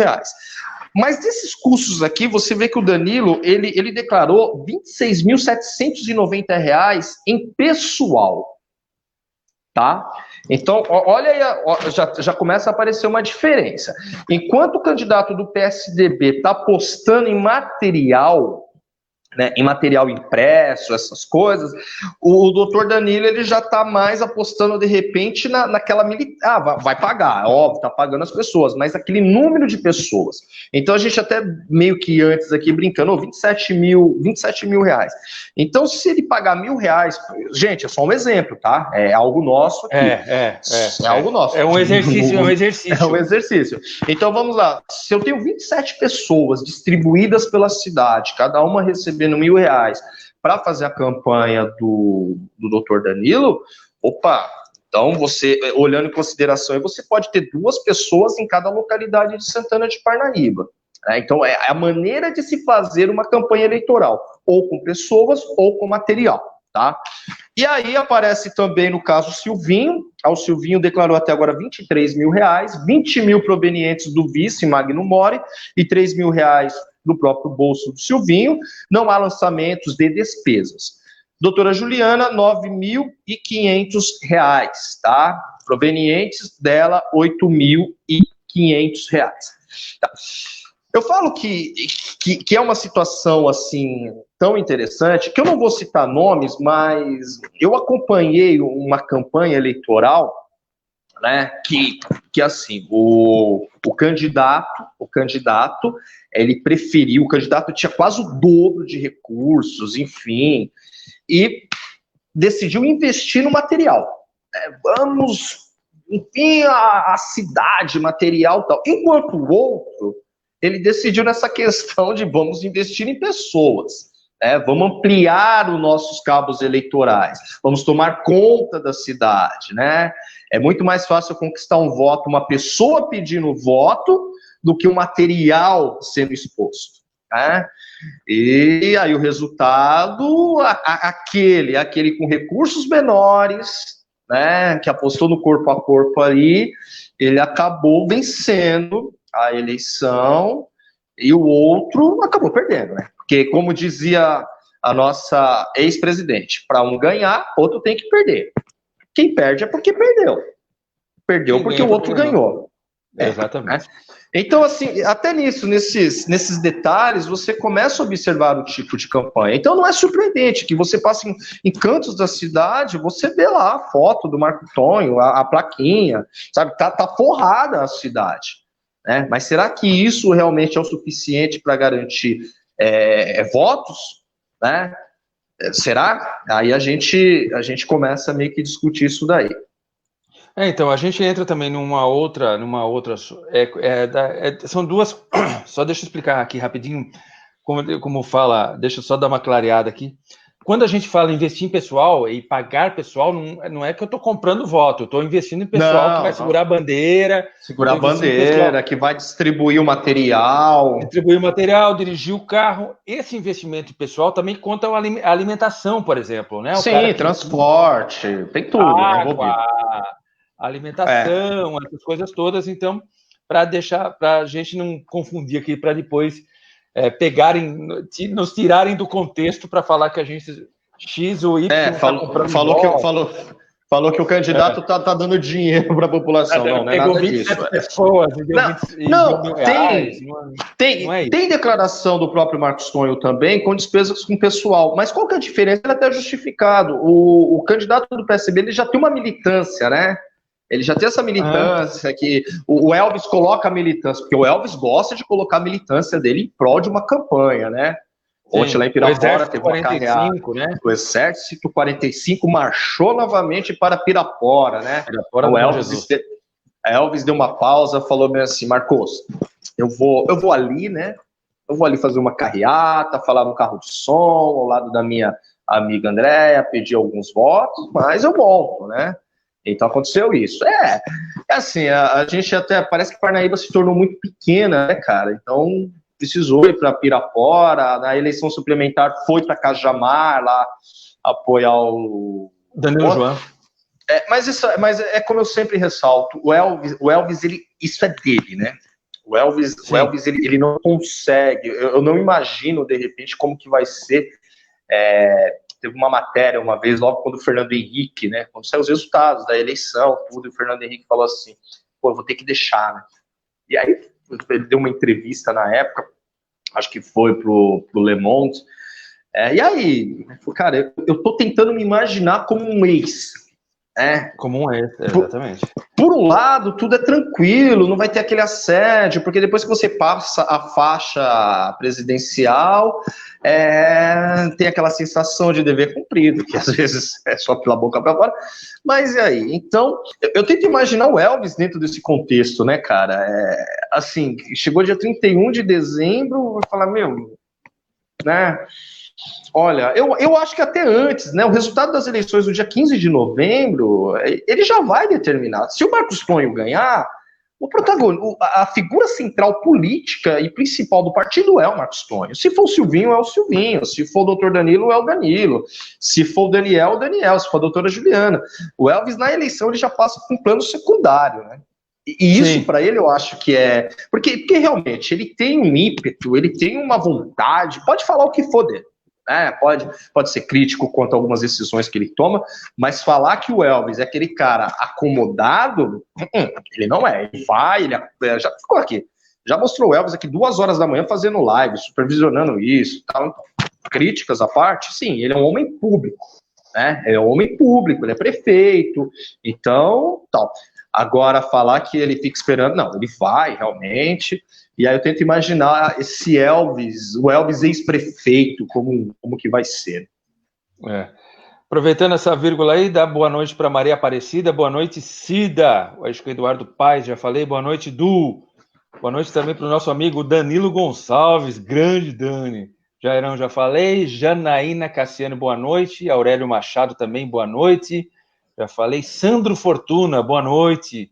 Mas desses custos aqui, você vê que o Danilo, ele declarou R$ 26.790 em pessoal, tá? Então, olha aí, já começa a aparecer uma diferença. Enquanto o candidato do PSDB está apostando em material, né, em material impresso, essas coisas, o doutor Danilo ele já está mais apostando, de repente, naquela militar. Vai pagar, óbvio, está pagando as pessoas, mas aquele número de pessoas. Então, a gente até meio que antes aqui brincando, 27 mil reais. Então, se ele pagar R$ 1.000, gente, é só um exemplo, tá? É algo nosso aqui. É algo nosso. É um exercício, É um exercício. Então, vamos lá. Se eu tenho 27 pessoas distribuídas pela cidade, cada uma recebendo R$ 1.000 para fazer a campanha do Dr. Danilo, então você, olhando em consideração, você pode ter 2 pessoas em cada localidade de Santana de Parnaíba. Né? Então, é a maneira de se fazer uma campanha eleitoral, ou com pessoas ou com material. Tá? E aí aparece também no caso o Silvinho. O Silvinho declarou até agora R$ 23 mil, 20 mil provenientes do vice Magno Mori e R$ 3 mil do próprio bolso do Silvinho. Não há lançamentos de despesas. Doutora Juliana, R$ 9.500, tá? provenientes dela, R$8.500. Tá. Eu falo que é uma situação assim tão interessante, que eu não vou citar nomes, mas eu acompanhei uma campanha eleitoral, né, que assim, o candidato, ele preferiu, o candidato tinha quase o dobro de recursos, enfim, e decidiu investir no material. Enfim, a cidade, material e tal. Enquanto o outro, ele decidiu nessa questão de vamos investir em pessoas, né? Vamos ampliar os nossos cabos eleitorais, vamos tomar conta da cidade, né? É muito mais fácil conquistar um voto, uma pessoa pedindo voto, do que um material sendo exposto, né? E aí o resultado, aquele com recursos menores, né, que apostou no corpo a corpo ali, ele acabou vencendo a eleição e o outro acabou perdendo, né? Porque, como dizia a nossa ex-presidente, para um ganhar, outro tem que perder. Quem perde é porque perdeu. Perdeu porque o outro ganhou. Exatamente. Né? Então, assim, até nesses detalhes, você começa a observar o tipo de campanha. Então, não é surpreendente que você passe em cantos da cidade, você vê lá a foto do Marco Tonho, a plaquinha, sabe? Tá forrada a cidade. Né? Mas será que isso realmente é o suficiente para garantir votos? Né? Será? Aí a gente começa a meio que discutir isso daí. Então, a gente entra também numa outra, são duas, só deixa eu explicar aqui rapidinho, como fala, deixa eu só dar uma clareada aqui. Quando a gente fala investir em pessoal e pagar pessoal, não é que eu estou comprando voto, eu estou investindo em pessoal que vai segurar a bandeira. Segurar a bandeira, que vai distribuir o material. Distribuir o material, dirigir o carro. Esse investimento em pessoal também conta a alimentação, por exemplo, né? Sim, transporte, tem tudo, né, envolvido. Alimentação, essas coisas todas, então, para a gente não confundir aqui, para depois nos tirarem do contexto para falar que a gente X ou Y falou que o candidato tá dando dinheiro para a população. Não é nada disso. Pessoas, tem declaração do próprio Marcos Tonho também com despesas com pessoal, mas qual que é a diferença? Ele é até justificado. O candidato do PSB ele já tem uma militância, né? Ele já tem essa militância que o Elvis coloca a militância, porque o Elvis gosta de colocar a militância dele em prol de uma campanha, né? Ontem lá em Pirapora teve uma carreata. Né? O Exército 45 marchou novamente para Pirapora, né? O Elvis deu uma pausa, falou bem assim, Marcos, eu vou ali, né? Eu vou ali fazer uma carreata, falar no carro de som, ao lado da minha amiga Andréia, pedir alguns votos, mas eu volto, né? Então aconteceu isso. Assim, a gente até parece que Parnaíba se tornou muito pequena, né, cara? Então precisou ir para Pirapora, na eleição suplementar foi para Cajamar lá apoiar o Danilo João. Mas é como eu sempre ressalto, o Elvis isso é dele, né? O Elvis ele não consegue, eu não imagino de repente como que vai ser. Teve uma matéria uma vez, logo quando o Fernando Henrique, né, quando saiu os resultados da eleição, tudo, e o Fernando Henrique falou assim, eu vou ter que deixar, né? E aí ele deu uma entrevista na época, acho que foi pro Le Monde, e aí, cara, eu tô tentando me imaginar como um ex, Como um ex, exatamente. Por um lado, tudo é tranquilo, não vai ter aquele assédio, porque depois que você passa a faixa presidencial, tem aquela sensação de dever cumprido, que às vezes é só pela boca para fora. Mas e aí? Então, eu tento imaginar o Elvis dentro desse contexto, né, cara? Assim, chegou dia 31 de dezembro, vai falar, né? Olha, eu acho que até antes, né? O resultado das eleições do dia 15 de novembro, ele já vai determinar. Se o Marcos Tonho ganhar, a figura central política e principal do partido é o Marcos Tonho. Se for o Silvinho, é o Silvinho. Se for o doutor Danilo, é o Danilo. Se for o Daniel, é o Daniel. Se for a doutora Juliana. O Elvis, na eleição, ele já passa com um plano secundário, né? E isso, para ele, eu acho que é... Porque realmente, ele tem um ímpeto, ele tem uma vontade, pode falar o que for dele. né? Pode ser crítico quanto a algumas decisões que ele toma, mas falar que o Elvis é aquele cara acomodado, ele não é. Ele vai, já ficou aqui. Já mostrou o Elvis aqui 2 horas da manhã fazendo live, supervisionando isso, tal. Críticas à parte, sim, ele é um homem público, né? Ele é um homem público, ele é prefeito, então, tal. Agora, falar que ele fica esperando, não, ele vai realmente. E aí eu tento imaginar esse Elvis, o Elvis ex-prefeito, como que vai ser. Aproveitando essa vírgula aí, dá boa noite para Maria Aparecida, boa noite, Cida. Acho que o Eduardo Paes, já falei, boa noite, Du. Boa noite também para o nosso amigo Danilo Gonçalves, grande Dani. Jairão, já falei. Janaína Cassiano, boa noite. Aurélio Machado também, boa noite. Já falei. Sandro Fortuna, boa noite.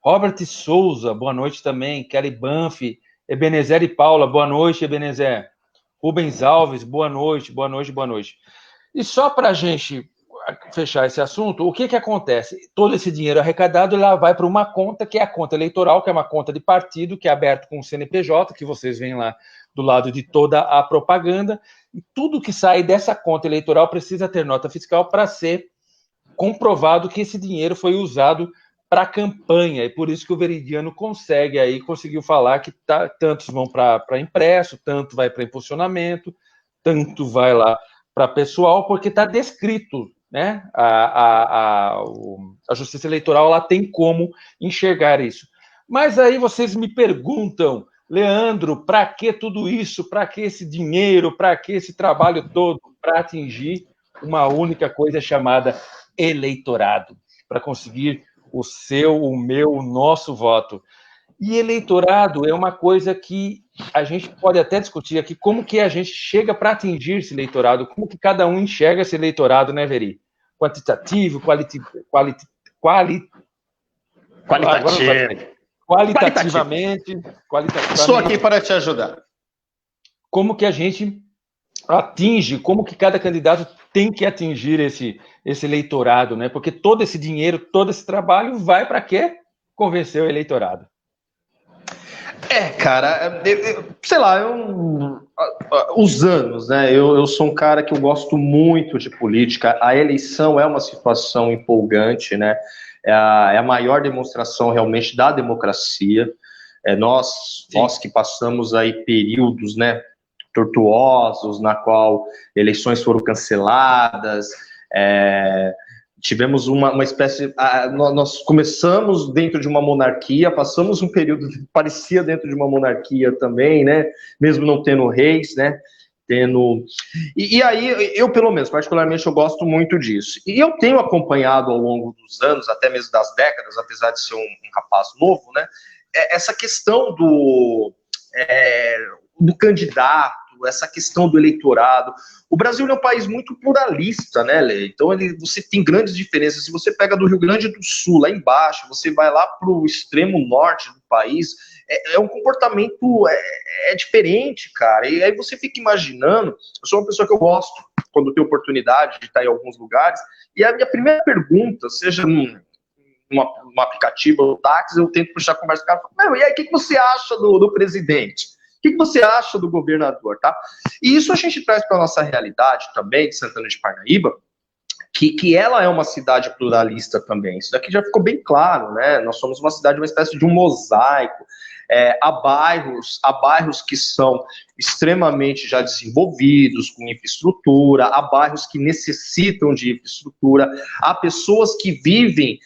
Robert Souza, boa noite também. Kelly Banff. Ebenezer e Paula, boa noite, Ebenezer. Rubens Alves, boa noite, boa noite, boa noite. E só para a gente fechar esse assunto, o que acontece? Todo esse dinheiro arrecadado lá vai para uma conta, que é a conta eleitoral, que é uma conta de partido, que é aberta com o CNPJ, que vocês veem lá do lado de toda a propaganda, e tudo que sai dessa conta eleitoral precisa ter nota fiscal para ser comprovado que esse dinheiro foi usado para a campanha, e por isso que o Veridiano conseguiu falar que tantos vão para impresso, tanto vai para impulsionamento, tanto vai lá para pessoal, porque está descrito, né? A Justiça Eleitoral ela tem como enxergar isso. Mas aí vocês me perguntam, Leandro, para que tudo isso? Para que esse dinheiro? Para que esse trabalho todo? Para atingir uma única coisa chamada eleitorado, para conseguir o seu, o meu, o nosso voto. E eleitorado é uma coisa que a gente pode até discutir aqui, como que a gente chega para atingir esse eleitorado, como que cada um enxerga esse eleitorado, né, Veri? Quantitativo, qualitativamente. Estou aqui para te ajudar. Como que a gente atinge, como que cada candidato tem que atingir esse eleitorado, né? Porque todo esse dinheiro, todo esse trabalho vai para quê? Convencer o eleitorado. Cara, sei lá, os anos, né? Eu sou um cara que eu gosto muito de política. A eleição é uma situação empolgante, né? É a maior demonstração realmente da democracia. Nós que passamos aí períodos, né, tortuosos, na qual eleições foram canceladas, tivemos uma espécie... Nós começamos dentro de uma monarquia, passamos um período que parecia dentro de uma monarquia também, né? Mesmo não tendo reis, né? E aí, eu pelo menos, particularmente, eu gosto muito disso. E eu tenho acompanhado ao longo dos anos, até mesmo das décadas, apesar de ser um rapaz novo, né? Essa questão do candidato, essa questão do eleitorado. O Brasil é um país muito pluralista, né, Lê? Então você tem grandes diferenças. Se você pega do Rio Grande do Sul, lá embaixo, você vai lá para o extremo norte do país, é um comportamento diferente, cara. E aí você fica imaginando, eu sou uma pessoa que eu gosto, quando tenho oportunidade de estar em alguns lugares, e a minha primeira pergunta, seja num aplicativo ou táxi, eu tento puxar a conversa com o cara, meu, e aí, o que você acha do presidente? O que você acha do governador, tá? E isso a gente traz para a nossa realidade também, de Santana de Parnaíba, que ela é uma cidade pluralista também. Isso daqui já ficou bem claro, né? Nós somos uma cidade, uma espécie de um mosaico. Há bairros que são extremamente já desenvolvidos, com infraestrutura, há bairros que necessitam de infraestrutura, há pessoas que vivem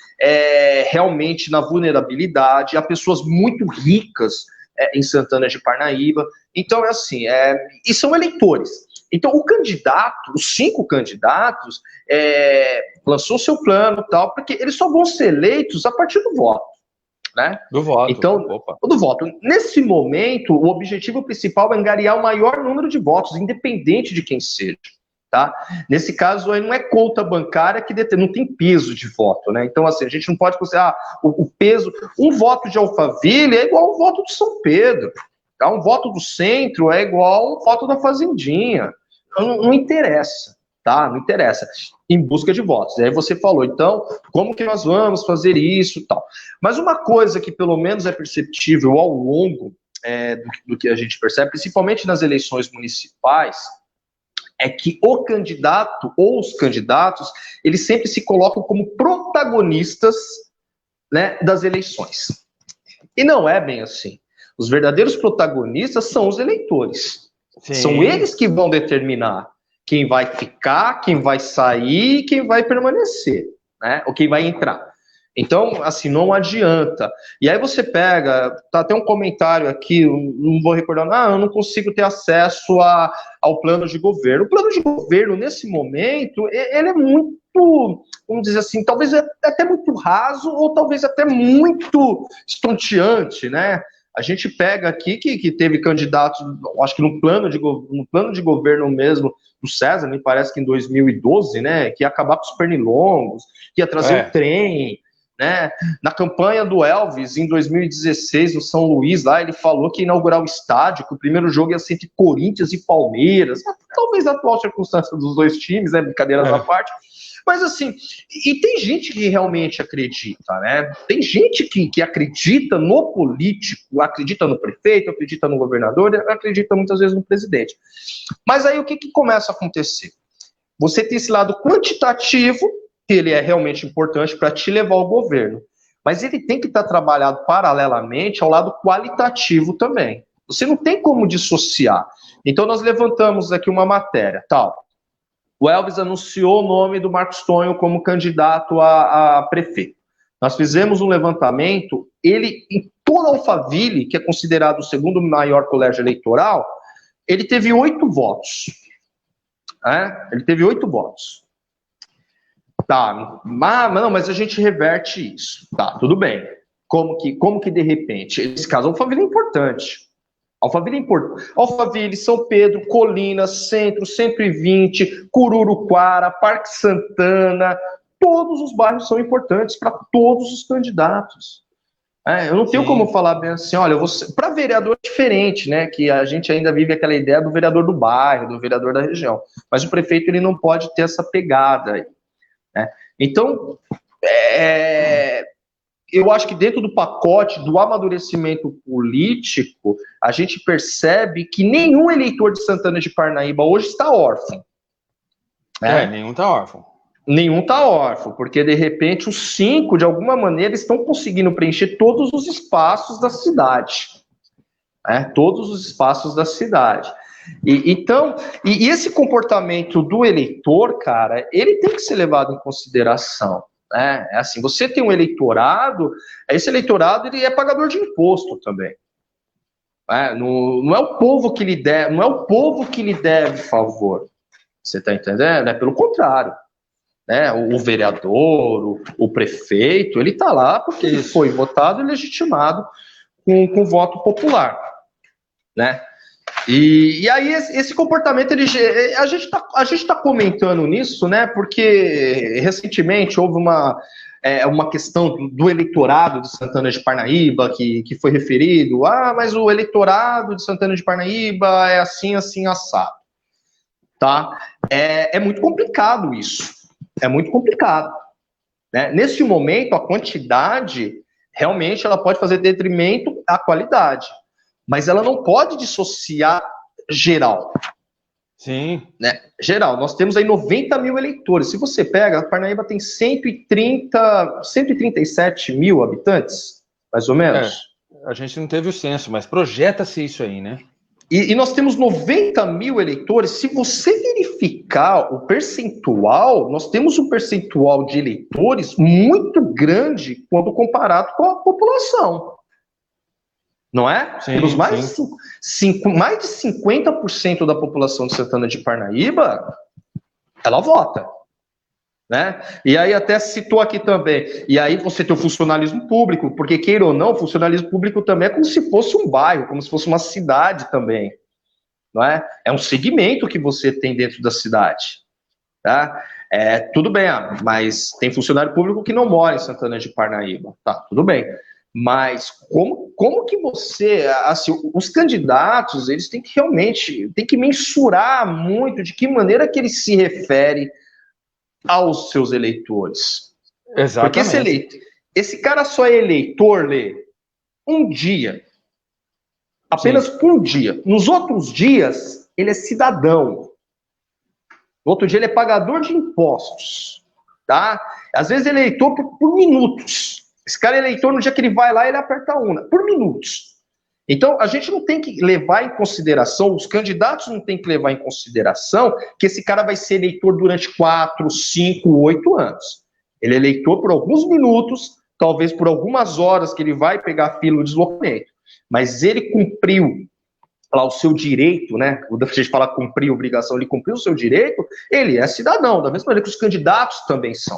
realmente na vulnerabilidade, há pessoas muito ricas em Santana de Parnaíba. Então, e são eleitores. Então, o candidato, os 5 candidatos, lançou seu plano e tal, porque eles só vão ser eleitos a partir do voto, né? Do voto. Então, do voto. Nesse momento, o objetivo principal é angariar o maior número de votos, independente de quem seja. Tá? Nesse caso, aí não é conta bancária que não tem peso de voto, né? Então, assim, a gente não pode considerar o peso. Um voto de Alphaville é igual ao voto de São Pedro, tá? Um voto do centro é igual ao voto da Fazendinha. Não interessa, tá? Não interessa. Em busca de votos. Aí você falou, então, como que nós vamos fazer isso e tal? Mas uma coisa que pelo menos é perceptível ao longo do que a gente percebe, principalmente nas eleições municipais, é que o candidato ou os candidatos, eles sempre se colocam como protagonistas, né, das eleições. E não é bem assim. Os verdadeiros protagonistas são os eleitores. Sim. São eles que vão determinar quem vai ficar, quem vai sair, quem vai permanecer, né, ou quem vai entrar. Então, assim, não adianta. E aí você pega, tá até um comentário aqui, não vou recordar, eu não consigo ter acesso ao plano de governo. O plano de governo, nesse momento, ele é muito, vamos dizer assim, talvez até muito raso, ou talvez até muito estonteante, né? A gente pega aqui que teve candidatos, acho que no plano de governo mesmo, do César, me parece que em 2012, né, que ia acabar com os pernilongos, que ia trazer o trem, né? Na campanha do Elvis, em 2016, no São Luís, lá ele falou que ia inaugurar o estádio, que o primeiro jogo ia ser entre Corinthians e Palmeiras, talvez a atual circunstância dos dois times, né, brincadeiras à parte, mas assim, e tem gente que realmente acredita, né? Tem gente que acredita no político, acredita no prefeito, acredita no governador, acredita muitas vezes no presidente. Mas aí o que começa a acontecer? Você tem esse lado quantitativo, que ele é realmente importante para te levar ao governo, mas ele tem que estar trabalhado paralelamente ao lado qualitativo também. Você não tem como dissociar. Então nós levantamos aqui uma matéria, tal. O Elvis anunciou o nome do Marcos Tonho como candidato a prefeito. Nós fizemos um levantamento, ele, em toda a Alphaville, que é considerado o segundo maior colégio eleitoral, ele teve 8 votos. Ele teve 8 votos. Tá, mas a gente reverte isso. Tá, tudo bem. Como que de repente? Esse caso, Alphaville é importante. Alphaville, São Pedro, Colinas, Centro, 120, Cururuquara, Parque Santana, todos os bairros são importantes para todos os candidatos. Eu não tenho como falar bem assim, olha, para vereador é diferente, né? Que a gente ainda vive aquela ideia do vereador do bairro, do vereador da região. Mas o prefeito ele não pode ter essa pegada aí. Né? Então, eu acho que dentro do pacote do amadurecimento político, a gente percebe que nenhum eleitor de Santana de Parnaíba hoje está órfão. Nenhum está órfão. Nenhum está órfão, porque de repente os 5, de alguma maneira, estão conseguindo preencher todos os espaços da cidade. Todos os espaços da cidade. Então, esse comportamento do eleitor, cara, ele tem que ser levado em consideração. É assim, você tem um eleitorado, esse eleitorado ele é pagador de imposto também. Não é o povo que lhe deve, não é o povo que lhe deve favor. Você está entendendo? Pelo contrário. O vereador, o prefeito, ele está lá porque ele foi votado e legitimado com voto popular. Né? E aí esse comportamento, a gente está comentando nisso, né? Porque recentemente houve uma questão do eleitorado de Santana de Parnaíba que foi referido, mas o eleitorado de Santana de Parnaíba é assim, assim, assado. Tá? É muito complicado isso. É muito complicado. Né? Neste momento, a quantidade, realmente, ela pode fazer detrimento à qualidade. Mas ela não pode dissociar geral. Sim. Né? Geral, nós temos aí 90 mil eleitores. Se você pega, a Parnaíba tem 137 mil habitantes, mais ou menos. A gente não teve o censo, mas projeta-se isso aí, né? E nós temos 90 mil eleitores. Se você verificar o percentual, nós temos um percentual de eleitores muito grande quando comparado com a população. Não é? Sim, temos mais de 50% da população de Santana de Parnaíba, ela vota. Né? E aí até citou aqui também, e aí você tem o funcionalismo público, porque queira ou não, o funcionalismo público também é como se fosse um bairro, como se fosse uma cidade também, não é? É um segmento que você tem dentro da cidade, tá? Tudo bem, mas tem funcionário público que não mora em Santana de Parnaíba, tá, tudo bem, mas como que você, assim, os candidatos, eles têm que realmente, tem que mensurar muito de que maneira que eles se referem aos seus eleitores. Exatamente. Porque esse cara só é eleitor, Lê, um dia. Apenas um dia. Nos outros dias, ele é cidadão. No outro dia ele é pagador de impostos, tá? Às vezes ele é eleitor por minutos. Esse cara é eleitor no dia que ele vai lá, ele aperta a urna, por minutos. Então, a gente não tem que levar em consideração, os candidatos não têm que levar em consideração que esse cara vai ser eleitor durante 4, 5, 8 anos. Ele é eleitor por alguns minutos, talvez por algumas horas que ele vai pegar fila no deslocamento. Mas ele cumpriu lá o seu direito, né? Quando a gente fala cumprir obrigação, ele cumpriu o seu direito, ele é cidadão, da mesma maneira que os candidatos também são.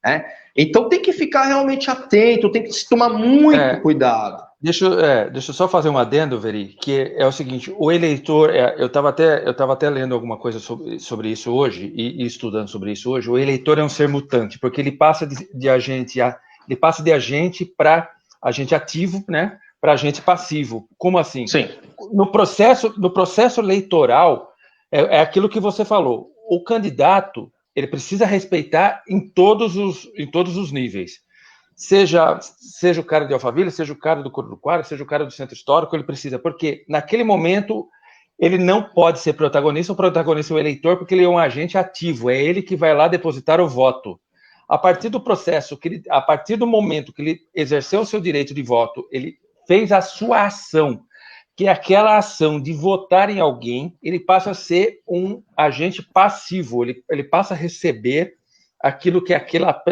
Né? Então tem que ficar realmente atento, tem que se tomar muito cuidado. Deixa eu só fazer um adendo, Veri, que é o seguinte, o eleitor, eu estava até lendo alguma coisa sobre isso hoje, e estudando sobre isso hoje, o eleitor é um ser mutante, porque ele passa de agente para agente ativo, né, para agente passivo. Como assim? Sim. No processo eleitoral, é aquilo que você falou, o candidato, ele precisa respeitar em todos os níveis. Seja o cara de Alphaville, seja o cara do Coruriquara, seja o cara do Centro Histórico, ele precisa, porque naquele momento ele não pode ser protagonista, o protagonista é o eleitor, porque ele é um agente ativo, é ele que vai lá depositar o voto. A partir do processo, a partir do momento que ele exerceu o seu direito de voto, ele fez a sua ação, que é aquela ação de votar em alguém, ele passa a ser um agente passivo, ele passa a receber aquilo que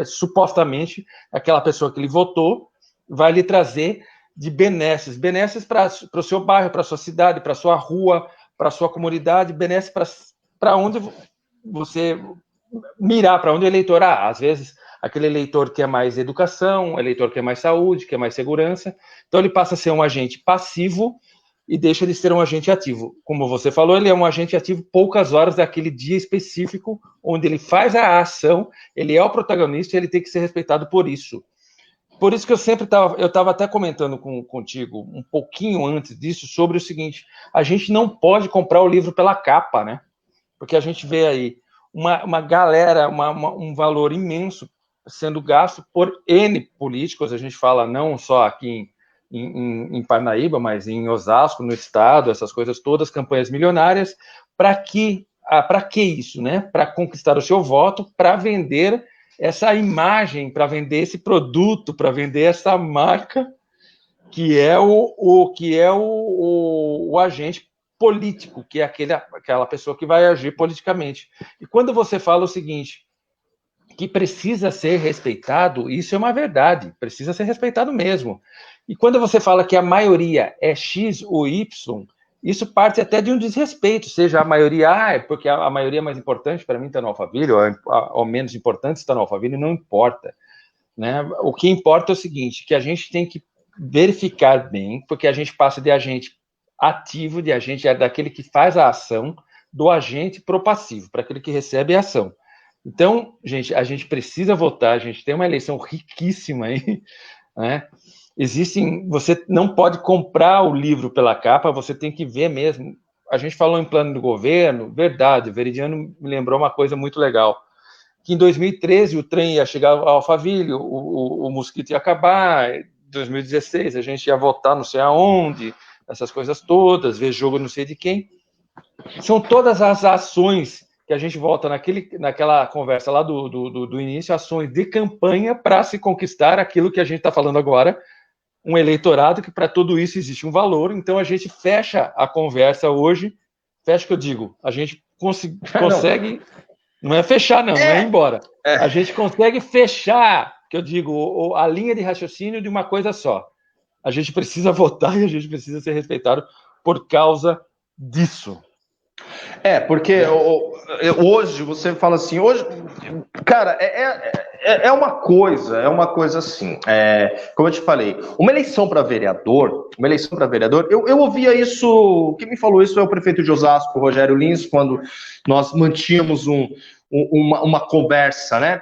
supostamente aquela pessoa que ele votou vai lhe trazer de benesses para o seu bairro, para a sua cidade, para a sua rua, para a sua comunidade, benesses para onde você mirar, para onde o eleitor, às vezes aquele eleitor quer mais educação, o eleitor quer mais saúde, quer mais segurança, então ele passa a ser um agente passivo e deixa de ser um agente ativo. Como você falou, ele é um agente ativo poucas horas daquele dia específico, onde ele faz a ação, ele é o protagonista e ele tem que ser respeitado por isso. Por isso que eu estava até comentando contigo um pouquinho antes disso, sobre o seguinte, a gente não pode comprar o livro pela capa, né? Porque a gente vê aí uma galera, um valor imenso sendo gasto por N políticos, a gente fala não só aqui em Parnaíba, mas em Osasco, no estado, essas coisas todas, campanhas milionárias, para que isso, né? Para conquistar o seu voto, para vender essa imagem, para vender esse produto, para vender essa marca, que é o agente político, que é aquela pessoa que vai agir politicamente. E quando você fala o seguinte, que precisa ser respeitado, isso é uma verdade, precisa ser respeitado mesmo. E quando você fala que a maioria é X ou Y, isso parte até de um desrespeito, seja a maioria, porque a maioria mais importante para mim está no Alphaville, ou menos importante está no Alphaville, não importa. Né? O que importa é o seguinte, que a gente tem que verificar bem, porque a gente passa de agente ativo, de agente daquele que faz a ação, do agente pro passivo, para aquele que recebe a ação. Então, gente, a gente precisa votar, a gente tem uma eleição riquíssima aí, né? Você não pode comprar o livro pela capa, você tem que ver mesmo. A gente falou em plano do governo, verdade, o Veridiano me lembrou uma coisa muito legal, que em 2013 o trem ia chegar ao Alphaville, o mosquito ia acabar, em 2016 a gente ia votar não sei aonde, essas coisas todas, ver jogo não sei de quem. São todas as ações que a gente volta naquela conversa lá do início, ações de campanha para se conquistar aquilo que a gente está falando agora, um eleitorado que para tudo isso existe um valor, então a gente fecha a conversa hoje, fecha que eu digo, a gente consegue, não é fechar não é ir embora, a gente consegue fechar, que eu digo, a linha de raciocínio de uma coisa só, a gente precisa votar e a gente precisa ser respeitado por causa disso. Porque hoje você fala assim, hoje, cara, é uma coisa assim, como eu te falei, uma eleição para vereador, eu ouvia isso, quem me falou isso é o prefeito de Osasco, Rogério Lins, quando nós mantínhamos uma conversa, né?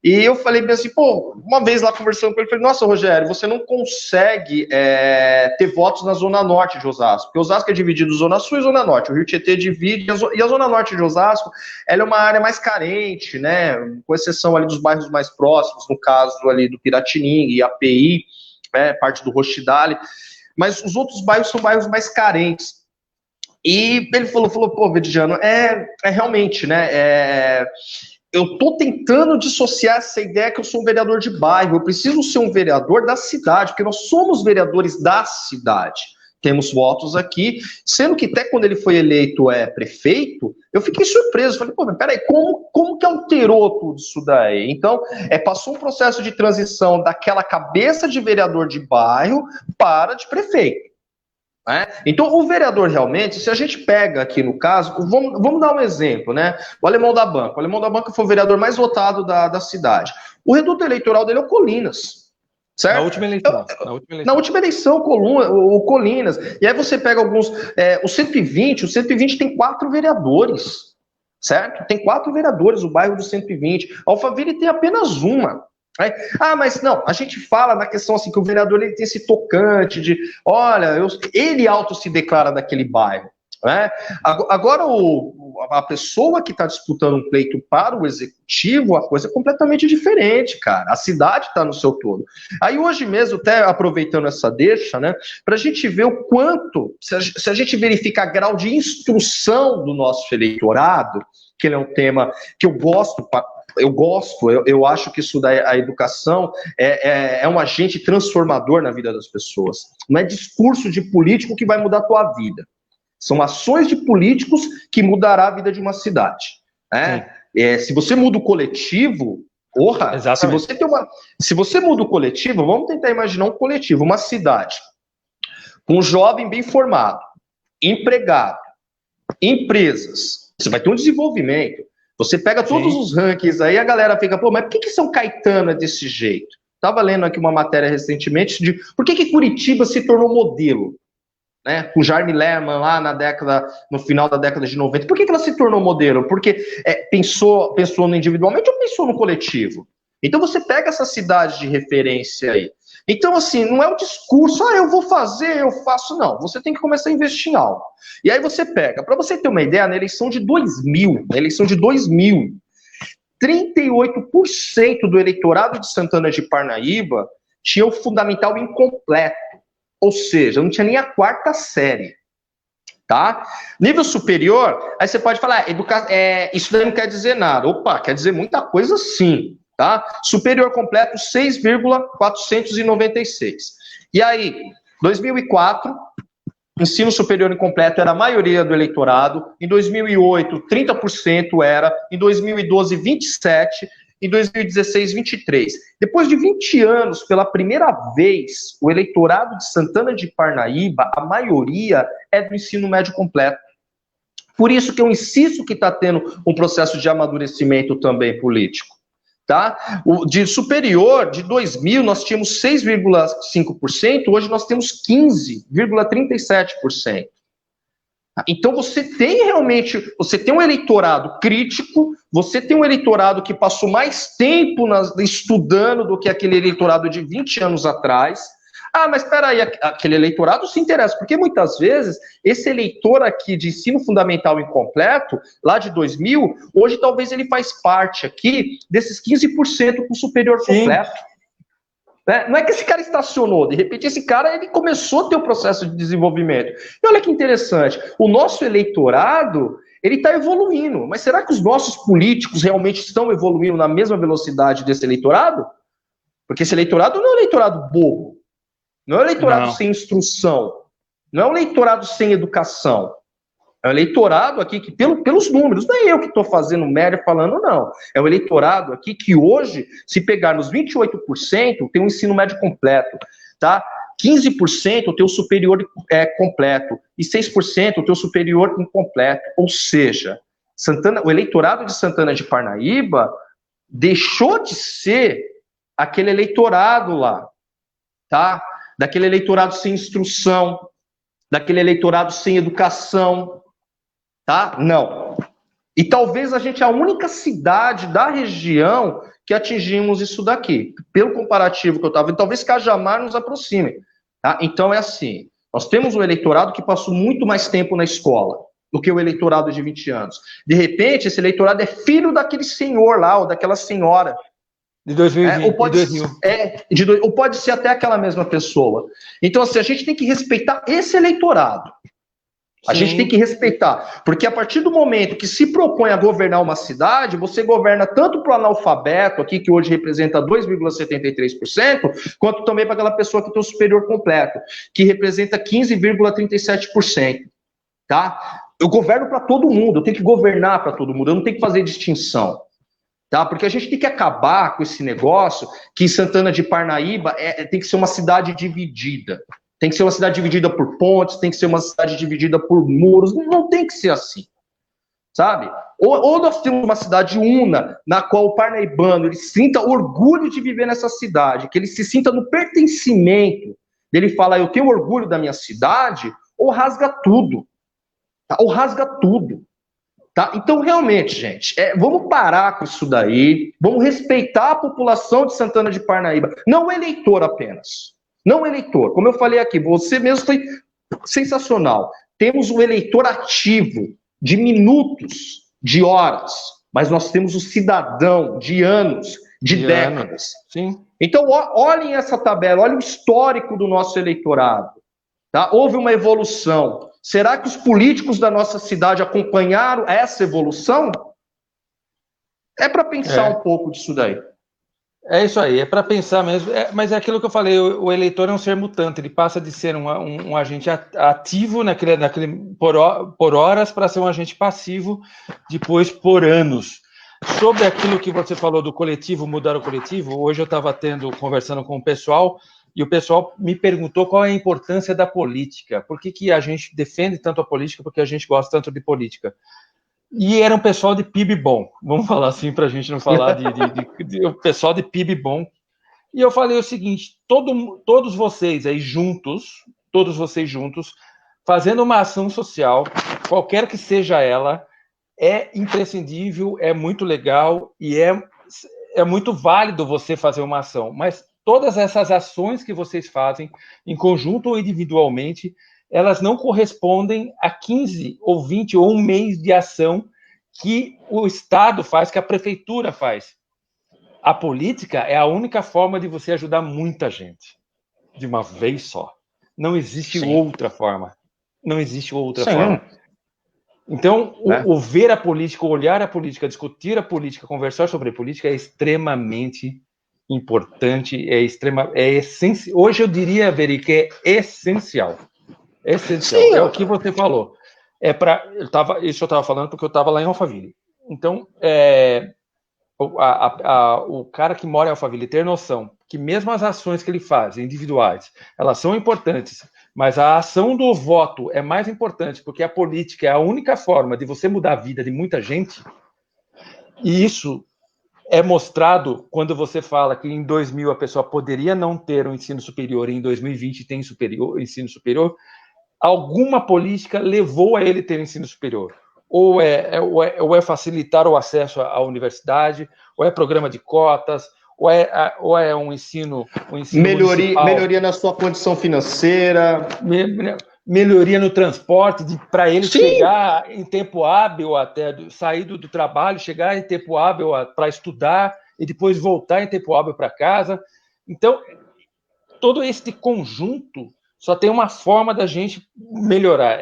E eu falei bem assim, uma vez lá conversando com ele, falei, nossa, Rogério, você não consegue ter votos na Zona Norte de Osasco, porque Osasco é dividido em Zona Sul e Zona Norte, o Rio Tietê divide, e a Zona Norte de Osasco, ela é uma área mais carente, né, com exceção ali dos bairros mais próximos, no caso ali do Piratininga e API, parte do Roxidale, mas os outros bairros são bairros mais carentes. E ele falou, pô, Veridiano, realmente, né, eu estou tentando dissociar essa ideia que eu sou um vereador de bairro, eu preciso ser um vereador da cidade, porque nós somos vereadores da cidade. Temos votos aqui, sendo que até quando ele foi eleito prefeito, eu fiquei surpreso, falei, pô, mas peraí, como que alterou tudo isso daí? Então, passou um processo de transição daquela cabeça de vereador de bairro para de prefeito. Né? Então, o vereador realmente, se a gente pega aqui no caso, vamos dar um exemplo, né? O Alemão da Banca foi o vereador mais votado da cidade. O reduto eleitoral dele é o Colinas, certo? Na última eleição. Na última eleição, o Colinas. E aí você pega alguns, o 120 tem 4 vereadores, certo? Tem 4 vereadores, o bairro do 120. Alphaville tem apenas uma. Mas não, a gente fala na questão assim, que o vereador ele tem esse tocante de, olha, ele auto se declara daquele bairro. Né? Agora, a pessoa que está disputando um pleito para o executivo, a coisa é completamente diferente, cara. A cidade está no seu todo. Aí hoje mesmo, até aproveitando essa deixa, né, para a gente ver o quanto, se a gente verificar grau de instrução do nosso eleitorado, que ele é um tema que eu gosto, eu acho que isso a educação é um agente transformador na vida das pessoas. Não é discurso de político que vai mudar a tua vida. São ações de políticos que mudará a vida de uma cidade. Né? Se você muda o coletivo, se você muda o coletivo, vamos tentar imaginar um coletivo, uma cidade, com um jovem bem formado, empregado, empresas, você vai ter um desenvolvimento. Você pega todos os rankings aí, a galera fica, pô, mas por que São Caetano é desse jeito? Estava lendo aqui uma matéria recentemente de por que Curitiba se tornou modelo, né? Com Jaime Lerman lá no final da década de 90. Por que ela se tornou modelo? Porque pensou no individualmente ou pensou no coletivo? Então você pega essa cidade de referência aí. Então, assim, não é o discurso, eu vou fazer, eu faço, não. Você tem que começar a investir em algo. E aí você pega, para você ter uma ideia, na eleição de 2000, 38% do eleitorado de Santana de Parnaíba tinha o fundamental incompleto. Ou seja, não tinha nem a 4ª série. Tá? Nível superior, aí você pode falar, isso daí não quer dizer nada. Opa, quer dizer muita coisa sim. Tá? Superior completo, 6,496. E aí, 2004, ensino superior incompleto era a maioria do eleitorado. Em 2008, 30% era. Em 2012, 27%. Em 2016, 23%. Depois de 20 anos, pela primeira vez, o eleitorado de Santana de Parnaíba, a maioria é do ensino médio completo. Por isso que eu insisto que está tendo um processo de amadurecimento também político. Tá? De superior, de 2000, nós tínhamos 6,5%, hoje nós temos 15,37%. Então você tem um eleitorado crítico, você tem um eleitorado que passou mais tempo estudando do que aquele eleitorado de 20 anos atrás. Mas espera aí, aquele eleitorado se interessa, porque muitas vezes esse eleitor aqui de ensino fundamental incompleto, lá de 2000, hoje talvez ele faz parte aqui desses 15% com superior completo. Não é que esse cara estacionou, de repente esse cara ele começou a ter o processo de desenvolvimento. E olha que interessante, o nosso eleitorado, ele está evoluindo, mas será que os nossos políticos realmente estão evoluindo na mesma velocidade desse eleitorado? Porque esse eleitorado não é um eleitorado bobo. Não é um eleitorado sem instrução, não é um eleitorado sem educação. É um eleitorado aqui que, pelos números, não é eu que estou fazendo média falando, não. É um eleitorado aqui que hoje, se pegar nos 28%, tem um ensino médio completo, tá? 15% tem o superior completo e 6% tem o superior incompleto. Ou seja, o eleitorado de Santana de Parnaíba deixou de ser aquele eleitorado lá, tá? Daquele eleitorado sem instrução, daquele eleitorado sem educação, tá? Não. E talvez a gente é a única cidade da região que atingimos isso daqui. Pelo comparativo que eu estava vendo, talvez Cajamar nos aproxime. Tá? Então é assim, nós temos um eleitorado que passou muito mais tempo na escola do que o eleitorado de 20 anos. De repente, esse eleitorado é filho daquele senhor lá, ou daquela senhora. De 2020, ou pode ser até aquela mesma pessoa. Então, assim, a gente tem que respeitar esse eleitorado. A gente tem que respeitar, porque a partir do momento que se propõe a governar uma cidade, você governa tanto para o analfabeto aqui, que hoje representa 2,73%, quanto também para aquela pessoa que tem o superior completo, que representa 15,37%, tá? Eu governo para todo mundo, eu tenho que governar para todo mundo, eu não tenho que fazer distinção, tá? Porque a gente tem que acabar com esse negócio que Santana de Parnaíba tem que ser uma cidade dividida. Tem que ser uma cidade dividida por pontes, tem que ser uma cidade dividida por muros, não tem que ser assim, sabe? Ou nós temos uma cidade una, na qual o parnaibano ele sinta orgulho de viver nessa cidade, que ele se sinta no pertencimento, dele falar, eu tenho orgulho da minha cidade, ou rasga tudo, tá? Ou rasga tudo. Tá? Então, realmente, gente, vamos parar com isso daí, vamos respeitar a população de Santana de Parnaíba, não o eleitor apenas. Não o eleitor. Como eu falei aqui, você mesmo foi sensacional. Temos um eleitor ativo de minutos, de horas, mas nós temos o cidadão de anos, de décadas. Sim. Então, olhem essa tabela, olhem o histórico do nosso eleitorado. Tá? Houve uma evolução. Será que os políticos da nossa cidade acompanharam essa evolução? É para pensar um pouco disso daí. É isso aí, é para pensar mesmo, mas é aquilo que eu falei, o eleitor é um ser mutante, ele passa de ser um agente ativo por horas para ser um agente passivo depois por anos. Sobre aquilo que você falou do coletivo, mudar o coletivo, hoje eu estava conversando com o pessoal, e o pessoal me perguntou qual é a importância da política, por que a gente defende tanto a política, porque a gente gosta tanto de política. E era um pessoal de PIB bom, vamos falar assim para a gente não falar de pessoal de PIB bom. E eu falei o seguinte, todos vocês aí juntos, fazendo uma ação social, qualquer que seja ela, é imprescindível, é muito legal e é muito válido você fazer uma ação. Mas todas essas ações que vocês fazem, em conjunto ou individualmente, elas não correspondem a 15 ou 20 ou um mês de ação que o Estado faz, que a prefeitura faz. A política é a única forma de você ajudar muita gente, de uma vez só. Não existe outra forma. Não existe outra forma. Então, o ver a política, olhar a política, discutir a política, conversar sobre a política é extremamente importante, é essencial. Hoje eu diria, Veri, que é essencial. Essencial. Sim, é o que você falou. Isso eu estava falando porque eu estava lá em Alphaville. Então, o cara que mora em Alphaville ter noção que mesmo as ações que ele faz, individuais, elas são importantes, mas a ação do voto é mais importante, porque a política é a única forma de você mudar a vida de muita gente, e isso é mostrado quando você fala que em 2000 a pessoa poderia não ter um ensino superior e em 2020 tem ensino superior, alguma política levou a ele ter ensino superior. Ou é facilitar o acesso à universidade, ou é programa de cotas, ou é um ensino melhoria na sua condição financeira, melhoria no transporte, para ele chegar em tempo hábil, até sair do trabalho, chegar em tempo hábil para estudar e depois voltar em tempo hábil para casa. Então, todo esse conjunto só tem uma forma da gente melhorar,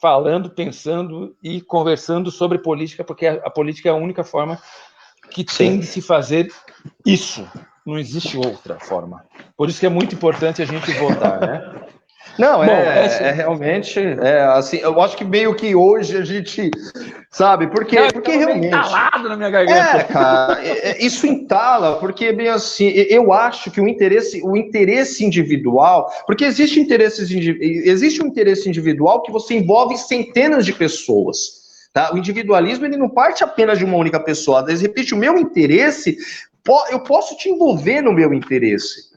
falando, pensando e conversando sobre política, porque a política é a única forma que tem de se fazer isso. Não existe outra forma. Por isso que é muito importante a gente votar, né? Não, realmente, assim, eu acho que meio que hoje a gente, sabe, porque realmente... entalado na minha garganta. Cara, isso entala, porque, bem assim, eu acho que o interesse individual, porque existe um interesse individual que você envolve centenas de pessoas, tá? O individualismo, ele não parte apenas de uma única pessoa, de repente, o meu interesse, eu posso te envolver no meu interesse.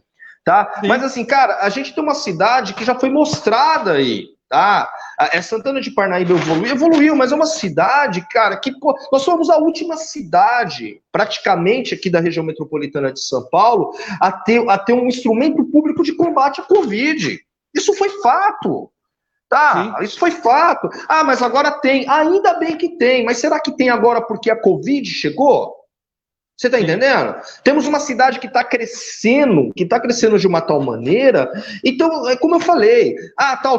Tá? Mas assim, cara, a gente tem uma cidade que já foi mostrada aí, tá? Santana de Parnaíba evoluiu, mas é uma cidade, cara, que nós somos a última cidade, praticamente aqui da região metropolitana de São Paulo, a ter um instrumento público de combate à Covid. Isso foi fato. Tá, isso foi fato. Mas agora tem. Ainda bem que tem, mas será que tem agora porque a Covid chegou? Você está entendendo? Temos uma cidade que está crescendo de uma tal maneira. Então, como eu falei,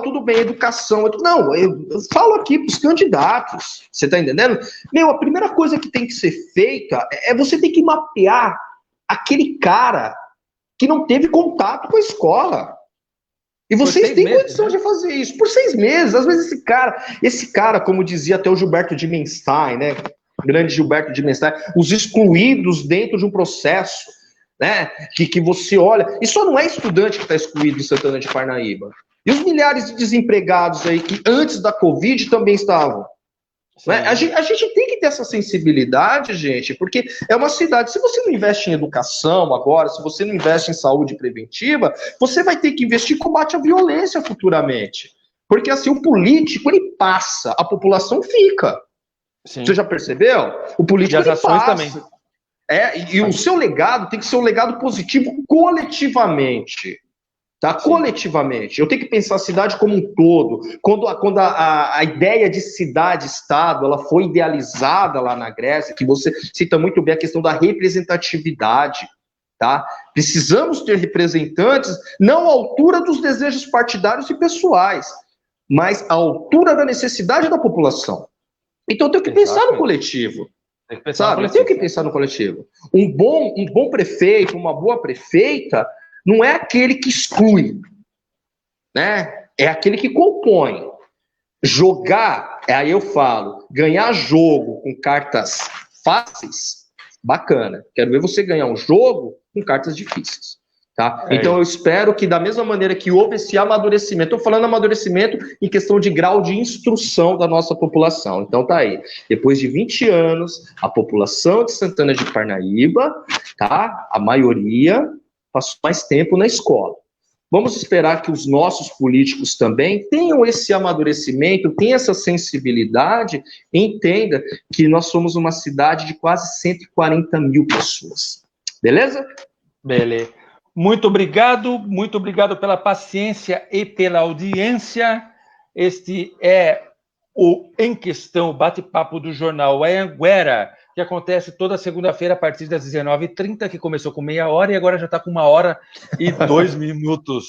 tudo bem, educação. Não, eu falo aqui para os candidatos. Você está entendendo? A primeira coisa que tem que ser feita é você ter que mapear aquele cara que não teve contato com a escola. E vocês têm condição de fazer isso por 6 meses. Às vezes esse cara, como dizia até o Gilberto Dimenstein, né? O grande Gilberto Dimenstein, os excluídos dentro de um processo, né? Que você olha. E só não é estudante que está excluído em Santana de Parnaíba. E os milhares de desempregados aí que antes da Covid também estavam. Né? A gente tem que ter essa sensibilidade, gente, porque é uma cidade. Se você não investe em educação agora, se você não investe em saúde preventiva, você vai ter que investir em combate à violência futuramente. Porque assim, o político, ele passa, a população fica. Sim. Você já percebeu? O político, ele passa. Também. E o seu legado tem que ser um legado positivo coletivamente. Tá? Coletivamente. Eu tenho que pensar a cidade como um todo. Quando a ideia de cidade-estado ela foi idealizada lá na Grécia, que você cita muito bem a questão da representatividade. Tá? Precisamos ter representantes não à altura dos desejos partidários e pessoais, mas à altura da necessidade da população. Então eu tenho que pensar no coletivo. Eu tenho que pensar no coletivo. Um bom prefeito, uma boa prefeita, não é aquele que exclui, né? É aquele que compõe. Jogar, aí eu falo, ganhar jogo com cartas fáceis, bacana. Quero ver você ganhar um jogo com cartas difíceis. Tá? Então eu espero que da mesma maneira que houve esse amadurecimento, estou falando amadurecimento em questão de grau de instrução da nossa população. Então tá aí, depois de 20 anos, a população de Santana de Parnaíba, tá? A maioria passou mais tempo na escola. Vamos esperar que os nossos políticos também tenham esse amadurecimento, tenham essa sensibilidade e entendam que nós somos uma cidade de quase 140 mil pessoas. Beleza? Beleza. Muito obrigado pela paciência e pela audiência. Este é o Em Questão, o bate-papo do jornal Anhanguera, que acontece toda segunda-feira a partir das 19h30, que começou com meia hora e agora já está com 1h02.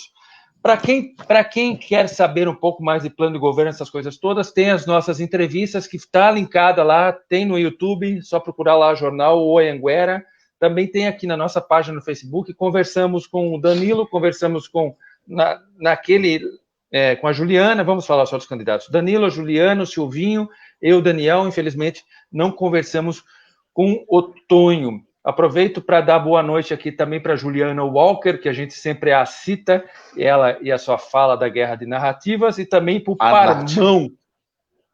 Para quem quer saber um pouco mais de plano de governo, essas coisas todas, tem as nossas entrevistas que está linkada lá, tem no YouTube, só procurar lá o jornal Anhanguera. Também tem aqui na nossa página no Facebook, conversamos com o Danilo, conversamos com a Juliana, vamos falar só dos candidatos. Danilo, Juliano, Silvinho, eu, Daniel, infelizmente, não conversamos com o Tonho. Aproveito para dar boa noite aqui também para a Juliana Walker, que a gente sempre a cita, ela e a sua fala da Guerra de Narrativas, e também para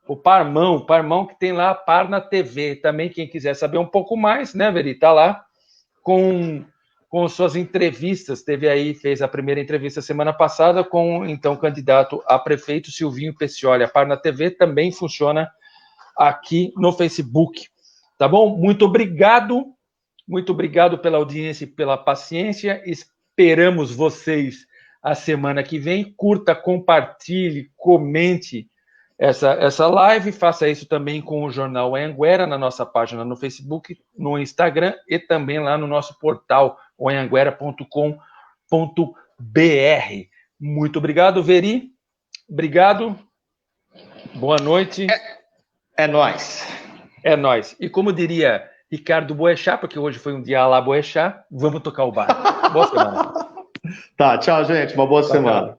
o Parmão, que tem lá a Parna TV. Também quem quiser saber um pouco mais, né, Veri, está lá com suas entrevistas, fez a primeira entrevista semana passada com, então, o candidato a prefeito Silvinho Peccioli. A Parna TV também funciona aqui no Facebook, tá bom? Muito obrigado pela audiência e pela paciência, esperamos vocês a semana que vem, curta, compartilhe, comente essa live, faça isso também com o Jornal Anhanguera, na nossa página no Facebook, no Instagram e também lá no nosso portal, anhanguera.com.br. Muito obrigado, Veri. Obrigado. Boa noite. É nóis. É nóis. E como diria Ricardo Boechat, porque hoje foi um dia lá Boechat, vamos tocar o barco. Boa semana. Tá, tchau, gente. Uma boa semana.